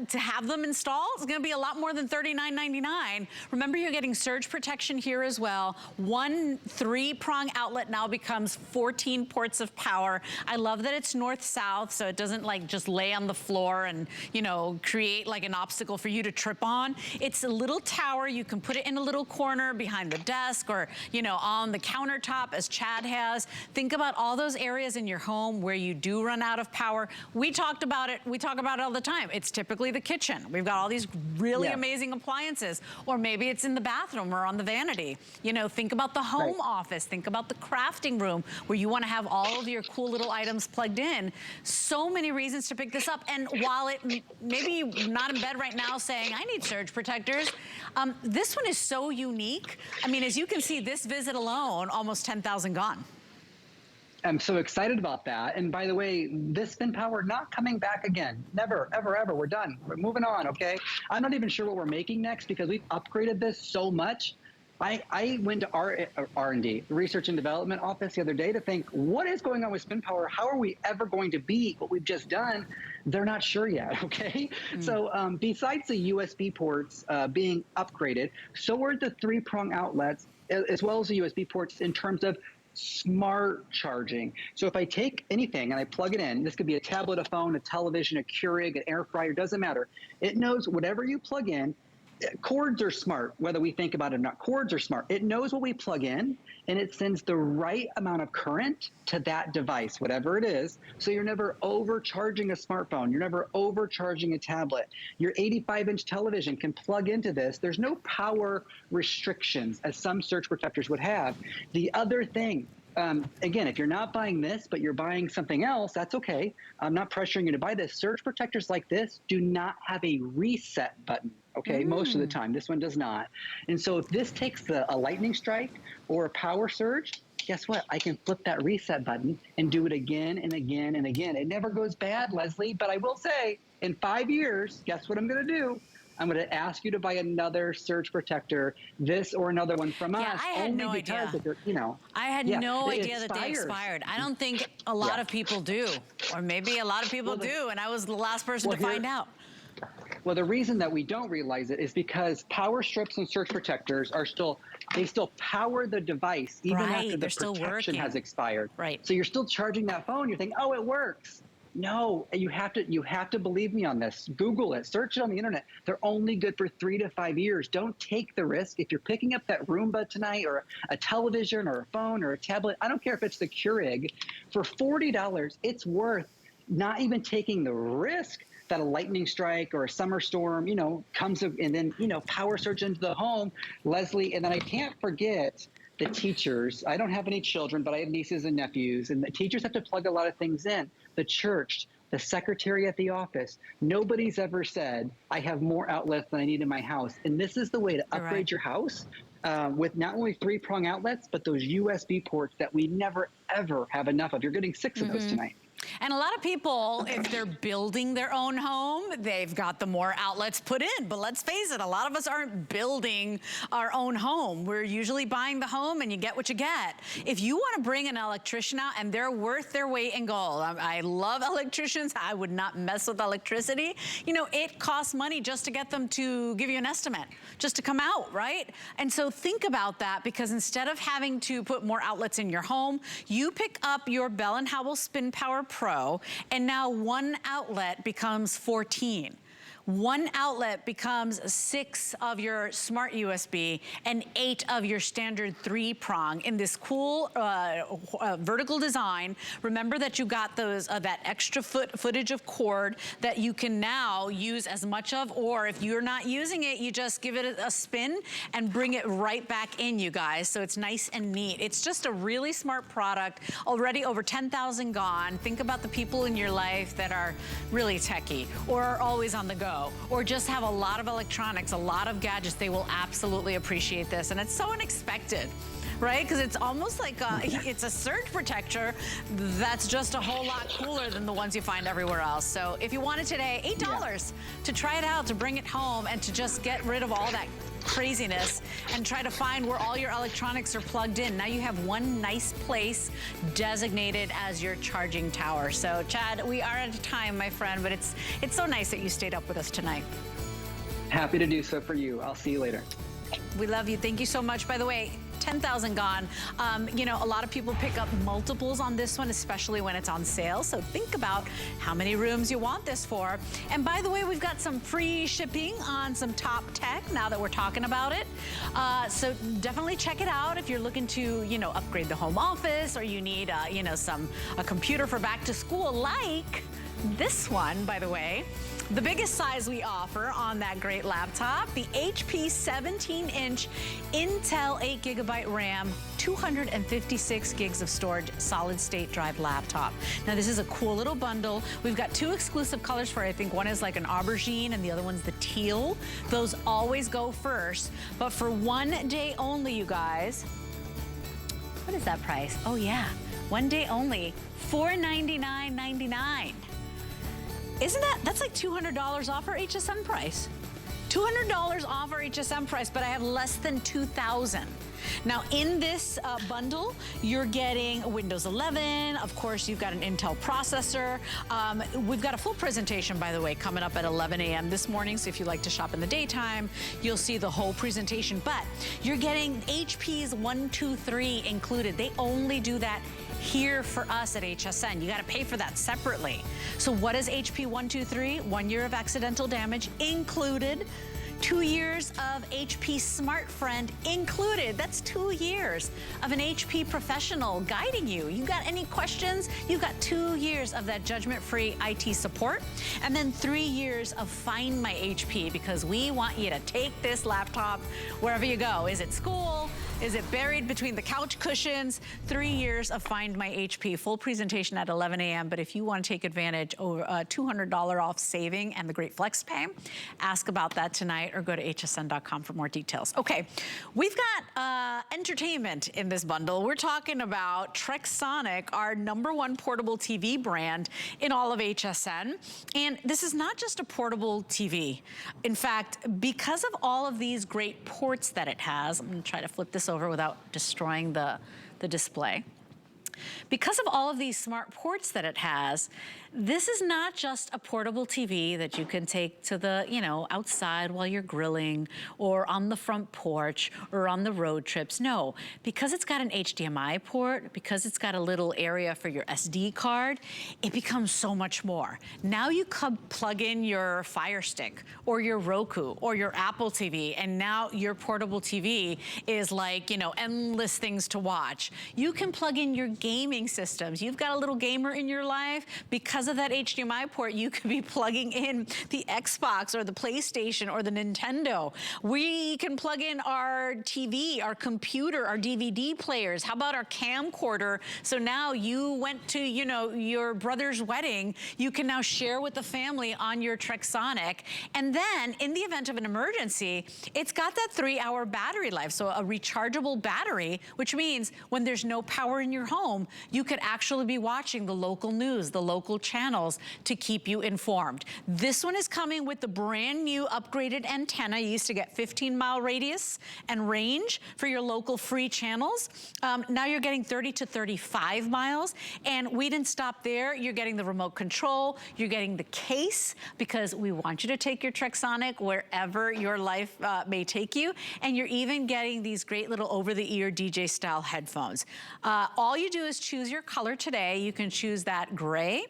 to have them installed is going to be a lot more than $39.99. Remember, you're getting surge protection here as well. One 3-prong outlet now becomes 14 ports of power. I love that it's north-south, so it doesn't like just lay on the floor and, you know, create like an obstacle for you to trip on. It's a little tower. You can put it in a little corner behind the desk or, you know, on the countertop, as Chad has. Think about all those areas in your home where you do run out of power. We talked about it. We talk about it all the time. It's typically the kitchen. We've got all these really amazing appliances, or maybe it's in the bathroom or on the vanity. You know, think about the home office. Think about the crafting room, where you want to have all of your cool little items plugged in. So many reasons to pick this up. And while it maybe you're not in bed right now saying, I need surge protectors, this one is so unique. I mean, as you can see, this visit alone, almost 10,000 gone. I'm so excited about that. And by the way, this spin power not coming back again. Never, ever, ever. We're done. We're moving on, okay? I'm not even sure what we're making next because we've upgraded this so much. I went to R&D, Research and Development Office, the other day to think, what is going on with spin power? How are we ever going to beat what we've just done? They're not sure yet, okay? So besides the USB ports being upgraded, so are the 3-prong outlets, as well as the USB ports in terms of smart charging. So if I take anything and I plug it in, this could be a tablet, a phone, a television, a Keurig, an air fryer, doesn't matter. It knows whatever you plug in. Cords are smart, whether we think about it or not. Cords are smart. It knows what we plug in, and it sends the right amount of current to that device, whatever it is. So you're never overcharging a smartphone. You're never overcharging a tablet. Your 85-inch television can plug into this. There's no power restrictions, as some surge protectors would have. The other thing, again, if you're not buying this, but you're buying something else, that's okay. I'm not pressuring you to buy this. Surge protectors like this do not have a reset button. Okay, most of the time. This one does not. And so if this takes a lightning strike or a power surge, guess what? I can flip that reset button and do it again and again and again. It never goes bad, Leslie, but I will say in 5 years, guess what I'm going to do? I'm going to ask you to buy another surge protector, this or another one from us. I had no idea. You know, I had no idea that they expired. I don't think a lot of people do, or maybe a lot of people do, and I was the last person to find out. Well, the reason that we don't realize it is because power strips and surge protectors are still power the device even after the protection has expired. Right. So you're still charging that phone. You're thinking, oh, it works. No, you have to believe me on this. Google it, search it on the internet. They're only good for 3 to 5 years. Don't take the risk. If you're picking up that Roomba tonight or a television or a phone or a tablet, I don't care if it's the Keurig, for $40, it's worth not even taking the risk that a lightning strike or a summer storm, you know, comes and then, you know, power surge into the home, Leslie. And then I can't forget the teachers. I don't have any children, but I have nieces and nephews, and the teachers have to plug a lot of things in. The church, the secretary at the office. Nobody's ever said, I have more outlets than I need in my house. And this is the way to upgrade your house with not only 3-prong outlets, but those USB ports that we never, ever have enough of. You're getting 6 of those tonight. And a lot of people, if they're building their own home, they've got the more outlets put in. But let's face it, a lot of us aren't building our own home. We're usually buying the home and you get what you get. If you want to bring an electrician out, and they're worth their weight in gold. I love electricians. I would not mess with electricity. You know, it costs money just to get them to give you an estimate, just to come out, right? And so think about that, because instead of having to put more outlets in your home, you pick up your Bell & Howell Spin Power Pro, and now one outlet becomes 14. One outlet becomes 6 of your smart USB and 8 of your standard 3-prong in this cool vertical design. Remember that you got those that extra footage of cord that you can now use as much of, or if you're not using it, you just give it a spin and bring it right back in, you guys. So it's nice and neat. It's just a really smart product. Already over 10,000 gone. Think about the people in your life that are really techie or are always on the go, or just have a lot of electronics, a lot of gadgets. They will absolutely appreciate this. And it's so unexpected, right? Because it's almost like it's a surge protector that's just a whole lot cooler than the ones you find everywhere else. So if you want it today, $8 to try it out, to bring it home, and to just get rid of all that craziness and try to find where all your electronics are plugged in. Now you have one nice place designated as your charging tower. So Chad, we are out of time, my friend, but it's so nice that you stayed up with us tonight. Happy to do so for you. I'll see you later. We love you. Thank you so much. By the way, 10,000 gone. You know, a lot of people pick up multiples on this one, especially when it's on sale. So think about how many rooms you want this for. And by the way, we've got some free shipping on some top tech now that we're talking about it. So definitely check it out if you're looking to, you know, upgrade the home office, or you need, you know, a computer for back to school, like this one, by the way. The biggest size we offer on that great laptop, the HP 17-inch Intel 8GB RAM, 256 gigs of storage, solid-state drive laptop. Now, this is a cool little bundle. We've got 2 exclusive colors for it. I think one is like an aubergine and the other one's the teal. Those always go first. But for one day only, you guys, what is that price? Oh, yeah, one day only, $499.99. Isn't that's like $200 off our HSN price? $200 off our HSN price, but I have less than 2,000. Now, in this bundle, you're getting Windows 11. Of course, you've got an Intel processor. We've got a full presentation, by the way, coming up at 11 a.m. this morning. So if you like to shop in the daytime, you'll see the whole presentation. But you're getting HP's 123 included. They only do that here for us at HSN. You got to pay for that separately. So what is HP 123? 1 year of accidental damage included. 2 years of HP Smart Friend included. That's 2 years of an HP professional guiding you. You got any questions? You've got 2 years of that judgment-free IT support, and then 3 years of Find My HP, because we want you to take this laptop wherever you go. Is it school? Is it buried between the couch cushions? 3 years of Find My HP. Full presentation at 11 a.m. But if you want to take advantage of a $200 off saving and the great flex pay, ask about that tonight or go to hsn.com for more details. Okay, we've got entertainment in this bundle. We're talking about Trexonic, our #1 portable TV brand in all of HSN. And this is not just a portable TV. In fact, because of all of these great ports that it has, I'm gonna try to flip this over without destroying the display. Because of all of these smart ports that it has, this is not just a portable TV that you can take to the, you know, outside while you're grilling or on the front porch or on the road trips. No, because it's got an HDMI port, because it's got a little area for your SD card, it becomes so much more. Now you plug in your Fire Stick or your Roku or your Apple TV, and now your portable TV is like, you know, endless things to watch. You can plug in your gaming systems. You've got a little gamer in your life. Because of that HDMI port, you could be plugging in the Xbox or the PlayStation or the Nintendo. We can plug in our TV, our computer, our DVD players. How about our camcorder? So now you went to, you know, your brother's wedding. You can now share with the family on your Trexonic. And then in the event of an emergency, it's got that 3-hour battery life. So a rechargeable battery, which means when there's no power in your home, you could actually be watching the local news, the local channels to keep you informed. This one is coming with the brand new upgraded antenna. You used to get 15-mile radius and range for your local free channels. Now you're getting 30 to 35 miles. And we didn't stop there. You're getting the remote control. You're getting the case, because we want you to take your Trexonic wherever your life may take you. And you're even getting these great little over-the-ear DJ-style headphones. All you do is choose your color today. You can choose that gray,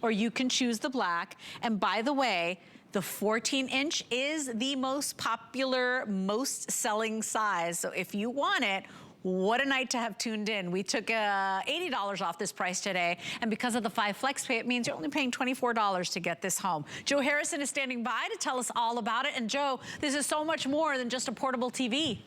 or you can choose the black. And by the way, The 14-inch is the most popular, most selling size. So if you want it, what a night to have tuned in. We took $80 off this price today, and because of the 5 flex pay, it means you're only paying $24 to get this home. Joe Harrison is standing by to tell us all about it. And Joe, this is so much more than just a portable TV.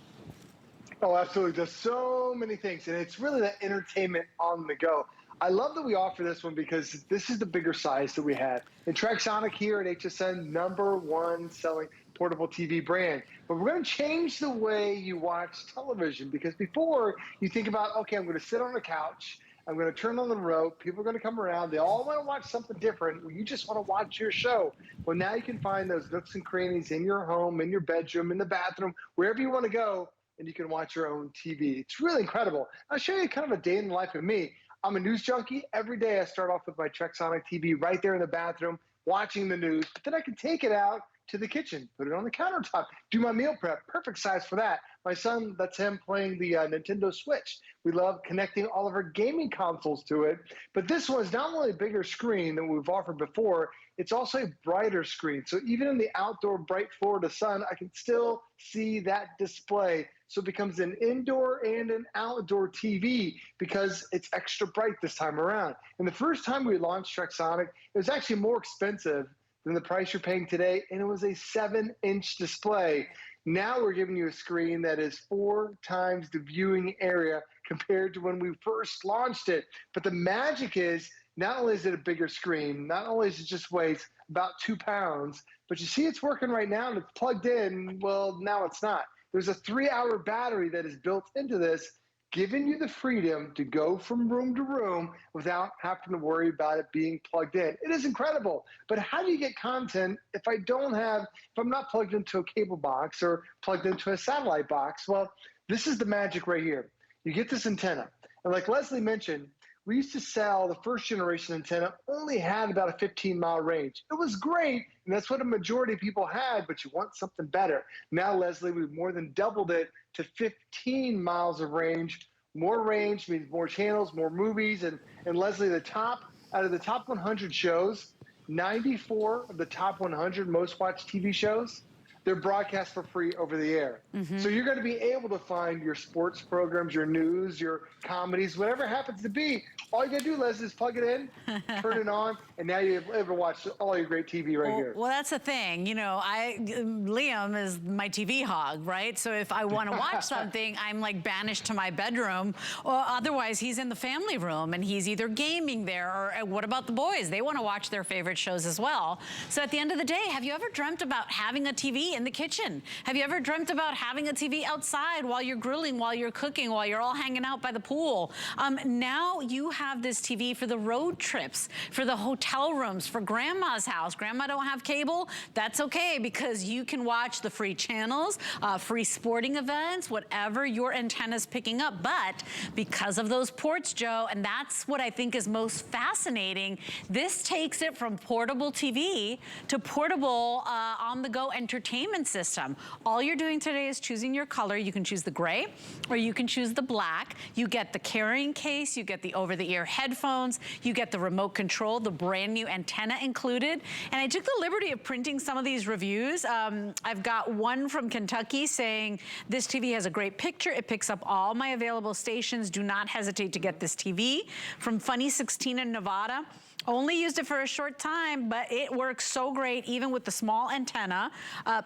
Oh, absolutely. There's so many things, and it's really that entertainment on the go. I love that we offer this one because this is the bigger size that we had. And Traxonic here at HSN, #1 selling portable TV brand. But we're going to change the way you watch television, because before you think about, okay, I'm going to sit on the couch, I'm going to turn on the remote, people are going to come around, they all want to watch something different. Well, you just want to watch your show. Well, now you can find those nooks and crannies in your home, in your bedroom, in the bathroom, wherever you want to go, and you can watch your own TV. It's really incredible. I'll show you kind of a day in the life of me. I'm a news junkie. Every day I start off with my Traxonic TV right there in the bathroom, watching the news, but then I can take it out to the kitchen, put it on the countertop, do my meal prep. Perfect size for that. My son, that's him playing the Nintendo Switch. We love connecting all of our gaming consoles to it. But this one is not only a bigger screen than we've offered before, it's also a brighter screen. So even in the outdoor bright Florida sun, I can still see that display. So it becomes an indoor and an outdoor TV because it's extra bright this time around. And the first time we launched Traxonic, it was actually more expensive than the price you're paying today, and it was a 7-inch display. Now we're giving you a screen that is 4 times the viewing area compared to when we first launched it. But the magic is, not only is it a bigger screen, not only is it just weighs about 2 pounds, but you see it's working right now and it's plugged in. Well, now it's not. There's a 3-hour battery that is built into this, giving you the freedom to go from room to room without having to worry about it being plugged in. It is incredible. But how do you get content if I'm not plugged into a cable box or plugged into a satellite box? Well, this is the magic right here. You get this antenna. And like Leslie mentioned, we used to sell the first generation antenna, only had about a 15-mile range. It was great, and that's what a majority of people had, but you want something better. Now, Leslie, we've more than doubled it to 15 miles of range. More range means more channels, more movies, and Leslie, out of the top 100 shows, 94 of the top 100 most watched TV shows, they're broadcast for free over the air. Mm-hmm. So you're going to be able to find your sports programs, your news, your comedies, whatever it happens to be. All you got to do, Leslie, is plug it in, turn it on, and now you're able to watch all your great TV right here. Well, that's the thing. You know, Liam is my TV hog, right? So if I want to watch something, I'm like banished to my bedroom. Or otherwise, he's in the family room, and he's either gaming there, or what about the boys? They want to watch their favorite shows as well. So at the end of the day, have you ever dreamt about having a TV in the kitchen? Have you ever dreamt about having a TV outside while you're grilling, while you're cooking, while you're all hanging out by the pool? Now you have this TV for the road trips, for the hotel rooms, for grandma's house. Grandma don't have cable? That's okay, because you can watch the free channels, free sporting events, whatever your antenna's picking up. But because of those ports, Joe, and that's what I think is most fascinating, this takes it from portable TV to portable on-the-go entertainment system. All you're doing today is choosing your color. You can choose the gray or you can choose the black. You get the carrying case, you get the over-the-ear headphones, you get the remote control, the brand new antenna included. And I took the liberty of printing some of these reviews. I've got one from Kentucky saying, this TV has a great picture. It picks up all my available stations. Do not hesitate to get this TV. From Funny 16 in Nevada. Only used it for a short time, but it works so great, even with the small antenna.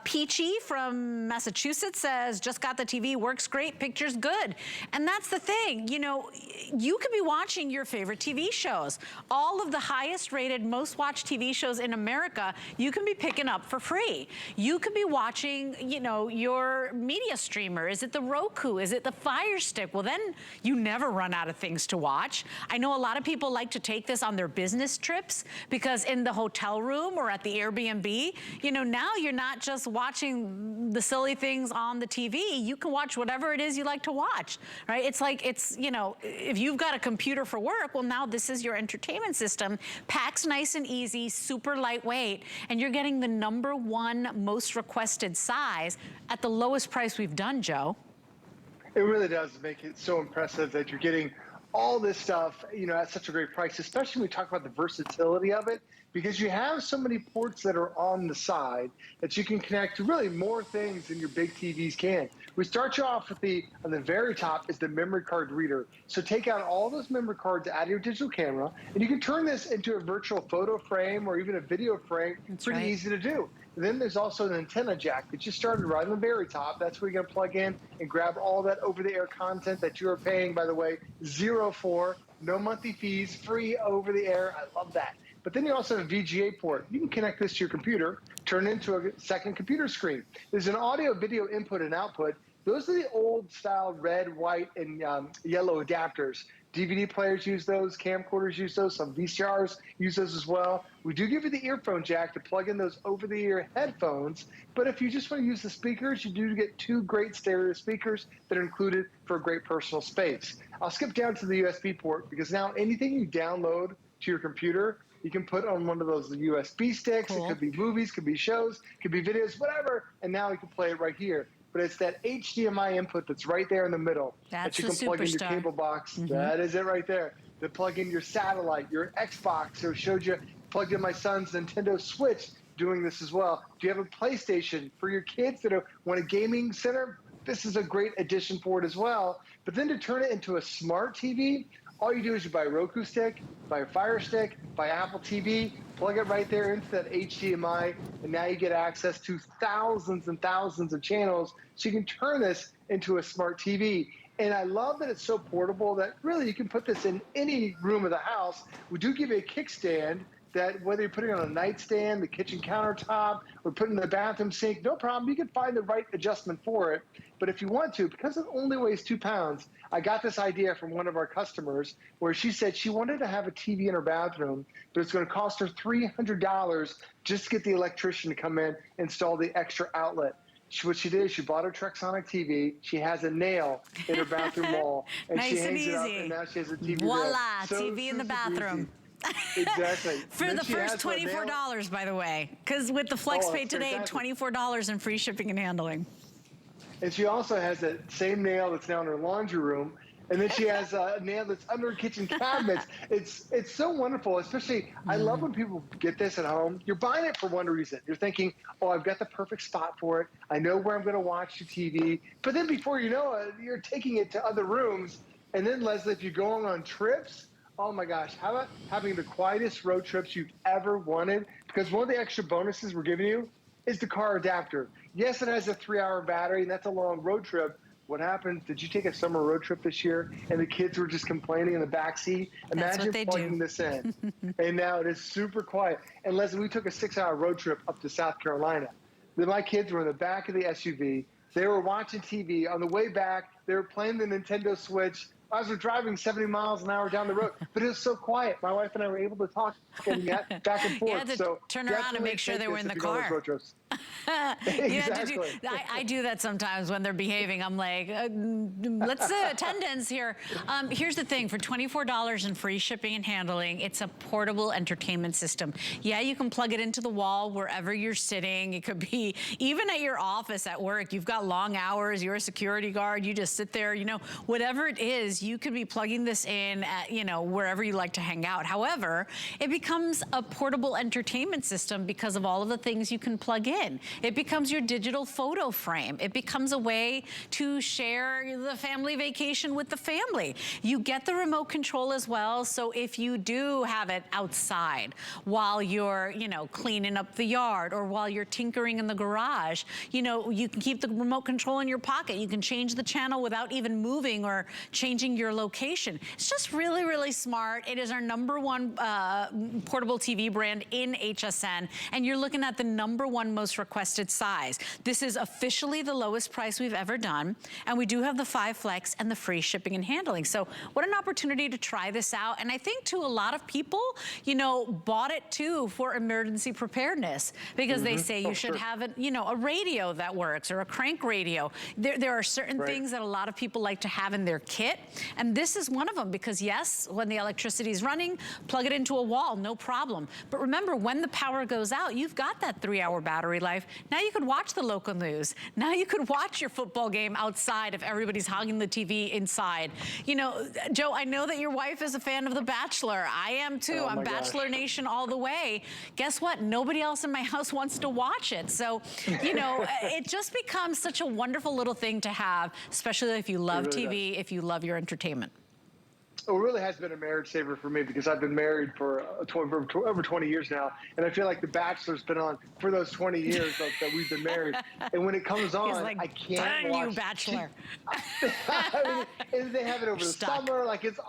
Peachy from Massachusetts says, just got the TV, works great, picture's good. And that's the thing, you know, you could be watching your favorite TV shows. All of the highest rated, most watched TV shows in America, you can be picking up for free. You could be watching, you know, your media streamer. Is it the Roku? Is it the Fire Stick? Well, then you never run out of things to watch. I know a lot of people like to take this on their business trips, because in the hotel room or at the Airbnb, you know, now you're not just watching the silly things on the TV. You can watch whatever it is you like to watch, right? It's like, it's, you know, if you've got a computer for work, well, now this is your entertainment system. Packs nice and easy, super lightweight, and you're getting the #1 most requested size at the lowest price we've done, Joe. It really does make it so impressive that you're getting all this stuff, at such a great price, especially when we talk about the versatility of it, because you have so many ports that are on the side that you can connect to really more things than your big TVs can. We start you off with on the very top is the memory card reader. So take out all those memory cards out of your digital camera, and you can turn this into a virtual photo frame or even a video frame. That's pretty right. easy to do. And then there's also an antenna jack that you started right on the very top. That's where you're going to plug in and grab all that over-the-air content that you are paying, by the way, $0 for, no monthly fees, free over-the-air. I love that. But then you also have a VGA port. You can connect this to your computer, turn it into a second computer screen. There's an audio video input and output. Those are the old style red, white, and yellow adapters. DVD players use those, camcorders use those, some VCRs use those as well. We do give you the earphone jack to plug in those over-the-ear headphones, but if you just want to use the speakers, you do get 2 great stereo speakers that are included for a great personal space. I'll skip down to the USB port because now anything you download to your computer, you can put on one of those USB sticks. Cool. It could be movies, could be shows, could be videos, whatever, and now you can play it right here. But it's that HDMI input that's right there in the middle that you can plug in your cable box. That is it right there. To plug in your satellite, your Xbox. So it showed you, plugged in my son's Nintendo Switch doing this as well. Do you have a PlayStation for your kids that want a gaming center? This is a great addition for it as well. But then to turn it into a smart TV, all you do is you buy a Roku stick, buy a Fire Stick, buy Apple TV, plug it right there into that HDMI, and now you get access to thousands and thousands of channels, so you can turn this into a smart TV. And I love that it's so portable that really you can put this in any room of the house. We do give you a kickstand that whether you're putting it on a nightstand, the kitchen countertop, or putting it in the bathroom sink, no problem. You can find the right adjustment for it. But if you want to, because it only weighs 2 pounds, I got this idea from one of our customers where she said she wanted to have a TV in her bathroom, but it's going to cost her $300 just to get the electrician to come in and install the extra outlet. What she did is she bought her Trexonic TV. She has a nail in her bathroom wall, and Nice she and hangs it up, easy. and now she has a TV Voila, there. So TV in the super bathroom. easy. Exactly. For Then the she first has one nail. $24, by the way, because with the FlexPay it's today, fantastic. $24 in free shipping and handling. And she also has that same nail that's now in her laundry room. And then she has a nail that's under her kitchen cabinets. It's so wonderful, especially I love when people get this at home. You're buying it for one reason. You're thinking, oh, I've got the perfect spot for it. I know where I'm going to watch the TV. But then before you know it, you're taking it to other rooms. And then, Leslie, if you're going on trips, oh my gosh, how about having the quietest road trips you've ever wanted? Because one of the extra bonuses we're giving you is the car adapter. Yes, it has a 3-hour battery, and that's a long road trip. What happened? Did you take a summer road trip this year and the kids were just complaining in the back seat? Imagine plugging this in. And now it is super quiet. And Leslie, we took a 6-hour road trip up to South Carolina. Then my kids were in the back of the SUV. They were watching TV. On the way back, they were playing the Nintendo Switch. I was driving 70 miles an hour down the road, but it was so quiet. My wife and I were able to talk and back and forth. You had to so turn around and make sure they were in the car. Exactly. I do that sometimes when they're behaving. I'm like, let's do attendance here. Here's the thing, for $24 in free shipping and handling, it's a portable entertainment system. Yeah, you can plug it into the wall wherever you're sitting. It could be even at your office at work. You've got long hours, you're a security guard, you just sit there, whatever it is, you could be plugging this in at, wherever you like to hang out. However, it becomes a portable entertainment system because of all of the things you can plug in. It becomes your digital photo frame. It becomes a way to share the family vacation with the family. You get the remote control as well, so if you do have it outside while you're, cleaning up the yard or while you're tinkering in the garage, you can keep the remote control in your pocket. You can change the channel without even moving or changing your location. It's just really, really smart. It is our #1 portable TV brand in HSN, and you're looking at the #1 most requested size. This is officially the lowest price we've ever done, and we do have the 5 Flex and the free shipping and handling. So what an opportunity to try this out. And I think too, a lot of people, bought it too for emergency preparedness, because they say you should have a radio that works or a crank radio. There are certain things that a lot of people like to have in their kit. And this is one of them because yes, when the electricity is running, plug it into a wall, no problem. But remember, when the power goes out, you've got that 3-hour battery life. Now you can watch the local news. Now you can watch your football game outside if everybody's hogging the TV inside. You know, Joe, I know that your wife is a fan of The Bachelor. I am too. I'm Bachelor Nation all the way. Guess what? Nobody else in my house wants to watch it. So, you know, it just becomes such a wonderful little thing to have, especially if you love TV, if you love your entertainment. It really has been a marriage saver for me because I've been married for over 20 years now, and I feel like The Bachelor's been on for those 20 years that we've been married. And when it comes on, like, I can't watch. You Bachelor. I mean, and they have it over the summer, like it's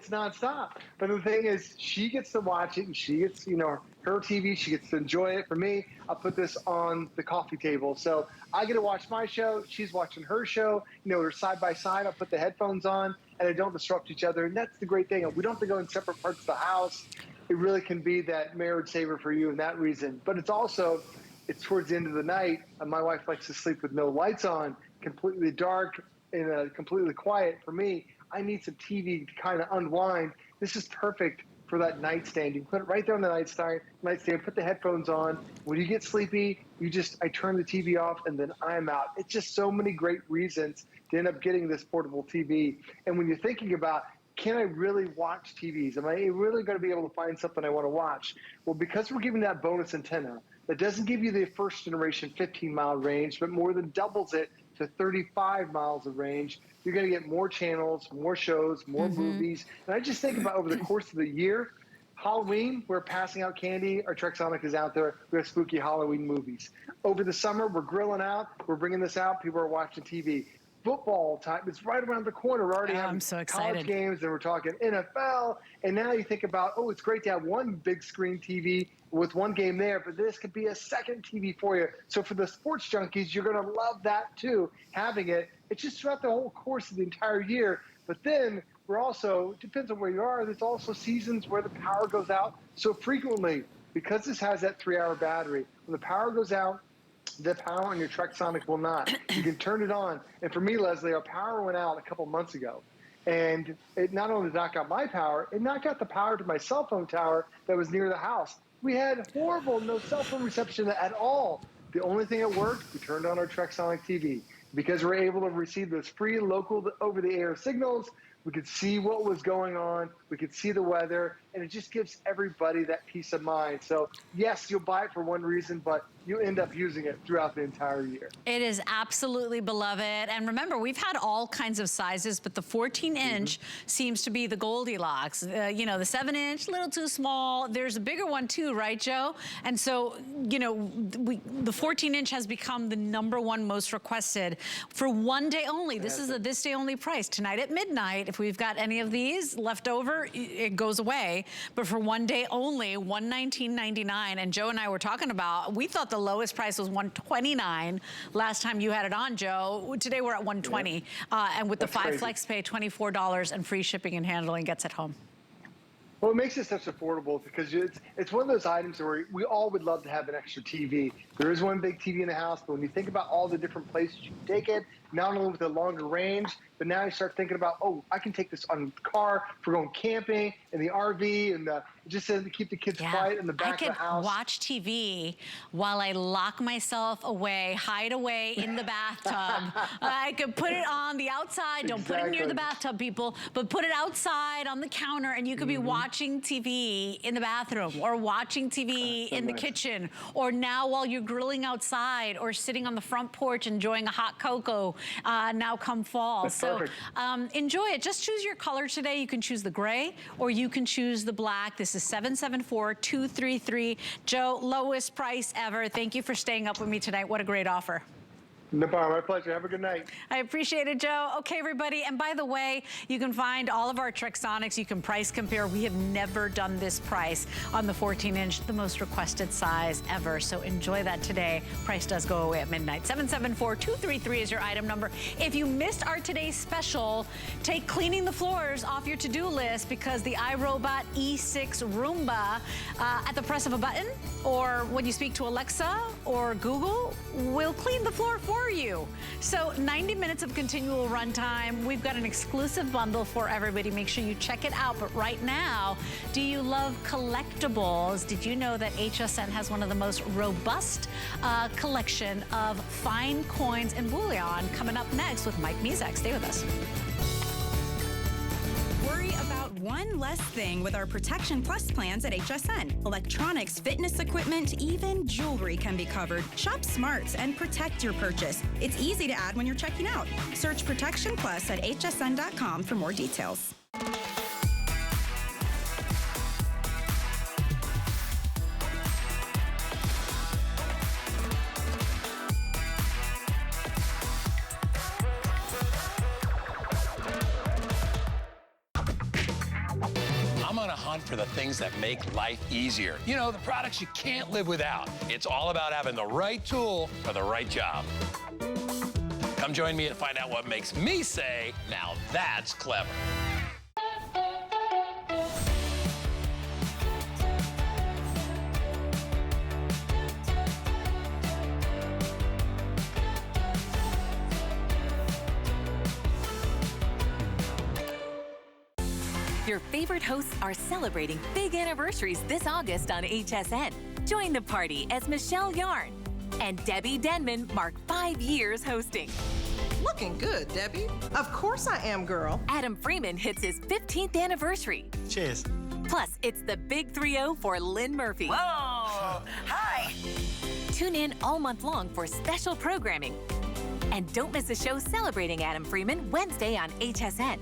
nonstop. But the thing is, she gets to watch it, and she gets, you know, her TV. She gets to enjoy it. For me, I'll put this on the coffee table, so I get to watch my show. She's watching her show. You know, we're side by side. I'll put the headphones on, and they don't disrupt each other. And that's the great thing. We don't have to go in separate parts of the house. It really can be that marriage saver for you in that reason. But it's also, it's towards the end of the night, and my wife likes to sleep with no lights on, completely dark and completely quiet. For me, I need some TV to kind of unwind. This is perfect for that nightstand. You can put it right there on the nightstand, put the headphones on. When you get sleepy, I turn the TV off, and then I'm out. It's just so many great reasons to end up getting this portable TV. And when you're thinking about, can I really watch TVs? Am I really going to be able to find something I want to watch? Well, because we're giving that bonus antenna, that doesn't give you the first generation 15-mile range, but more than doubles it to 35 miles of range. You're going to get more channels, more shows, more movies. And I just think about over the course of the year, Halloween, we're passing out candy. Our Trexonic is out there. We have spooky Halloween movies. Over the summer, we're grilling out. We're bringing this out. People are watching TV. Football time, it's right around the corner. We're already having college games, and we're talking NFL. And now you think about, oh, it's great to have one big screen TV with one game there, but this could be a second TV for you. So for the sports junkies, you're going to love that too, having it. It's just throughout the whole course of the entire year. But then we're also, depends on where you are, there's also seasons where the power goes out so frequently. Because this has that 3-hour battery, when the power goes out, the power on your Trexonic will not. You can turn it on. And for me, Leslie, our power went out a couple months ago. And it not only knocked out my power, it knocked out the power to my cell phone tower that was near the house. We had horrible no cell phone reception at all. The only thing that worked, we turned on our Trexonic TV. Because we're able to receive those free local over-the-air signals, we could see what was going on, we could see the weather, and it just gives everybody that peace of mind. So yes, you'll buy it for one reason, but you end up using it throughout the entire year. It is absolutely beloved. And remember, we've had all kinds of sizes, but the 14-inch seems to be the Goldilocks. You know, the 7-inch, a little too small. There's a bigger one too, right, Joe? And so, you know, the 14-inch has become the #1 most requested for one day only. This is a this day only price. Tonight at midnight, if we've got any of these left over, it goes away. But for one day only, $119.99. And Joe and I were talking about, we thought the lowest price was $129 last time you had it on, Joe. Today we're at $120. And with the 5 flex pay, $24 and free shipping and handling gets it home. Well, it makes it such affordable because it's one of those items where we all would love to have an extra TV. There is one big TV in the house, but when you think about all the different places you can take it, not only with a longer range, but now you start thinking about, oh, I can take this on the car for going camping, in the RV, and just to keep the kids quiet in the back of the house. I could watch TV while I lock myself away, hide away in the bathtub. I could put it on the outside. Don't put it near the bathtub, people, but put it outside on the counter, and you could be watching TV in the bathroom or watching TV in the kitchen, or now while you're grilling outside or sitting on the front porch enjoying a hot cocoa now come fall. So enjoy it. Just choose your color today. You can choose the gray or you can choose the black. This is 774-233. Joe, lowest price ever. Thank you for staying up with me tonight. What a great offer. No problem. My pleasure. Have a good night. I appreciate it, Joe. Okay, everybody. And by the way, you can find all of our Trexonics. You can price compare. We have never done this price on the 14-inch, the most requested size ever. So enjoy that today. Price does go away at midnight. 774-233 is your item number. If you missed our today's special, take cleaning the floors off your to-do list because the iRobot E6 Roomba at the press of a button or when you speak to Alexa or Google will clean the floor for for you. So 90 minutes of continual runtime. We've got an exclusive bundle for everybody. Make sure you check it out. But right now, do you love collectibles? Did you know that HSN has one of the most robust collection of fine coins and bullion? Coming up next with Mike Mezek. Stay with us. Worry about one less thing with our Protection Plus plans at HSN. Electronics, fitness equipment, even jewelry can be covered. Shop smart and protect your purchase. It's easy to add when you're checking out. Search Protection Plus at hsn.com for more details. For the things that make life easier. You know, the products you can't live without. It's all about having the right tool for the right job. Come join me and find out what makes me say, now that's clever. Your favorite hosts are celebrating big anniversaries this August on HSN. Join the party as Michelle Yarn and Debbie Denman mark 5 years hosting. Looking good, Debbie. Of course I am, girl. Adam Freeman hits his 15th anniversary. Cheers. Plus, it's the Big 3-0 for Lynn Murphy. Whoa! Hi! Tune in all month long for special programming. And don't miss a show celebrating Adam Freeman Wednesday on HSN.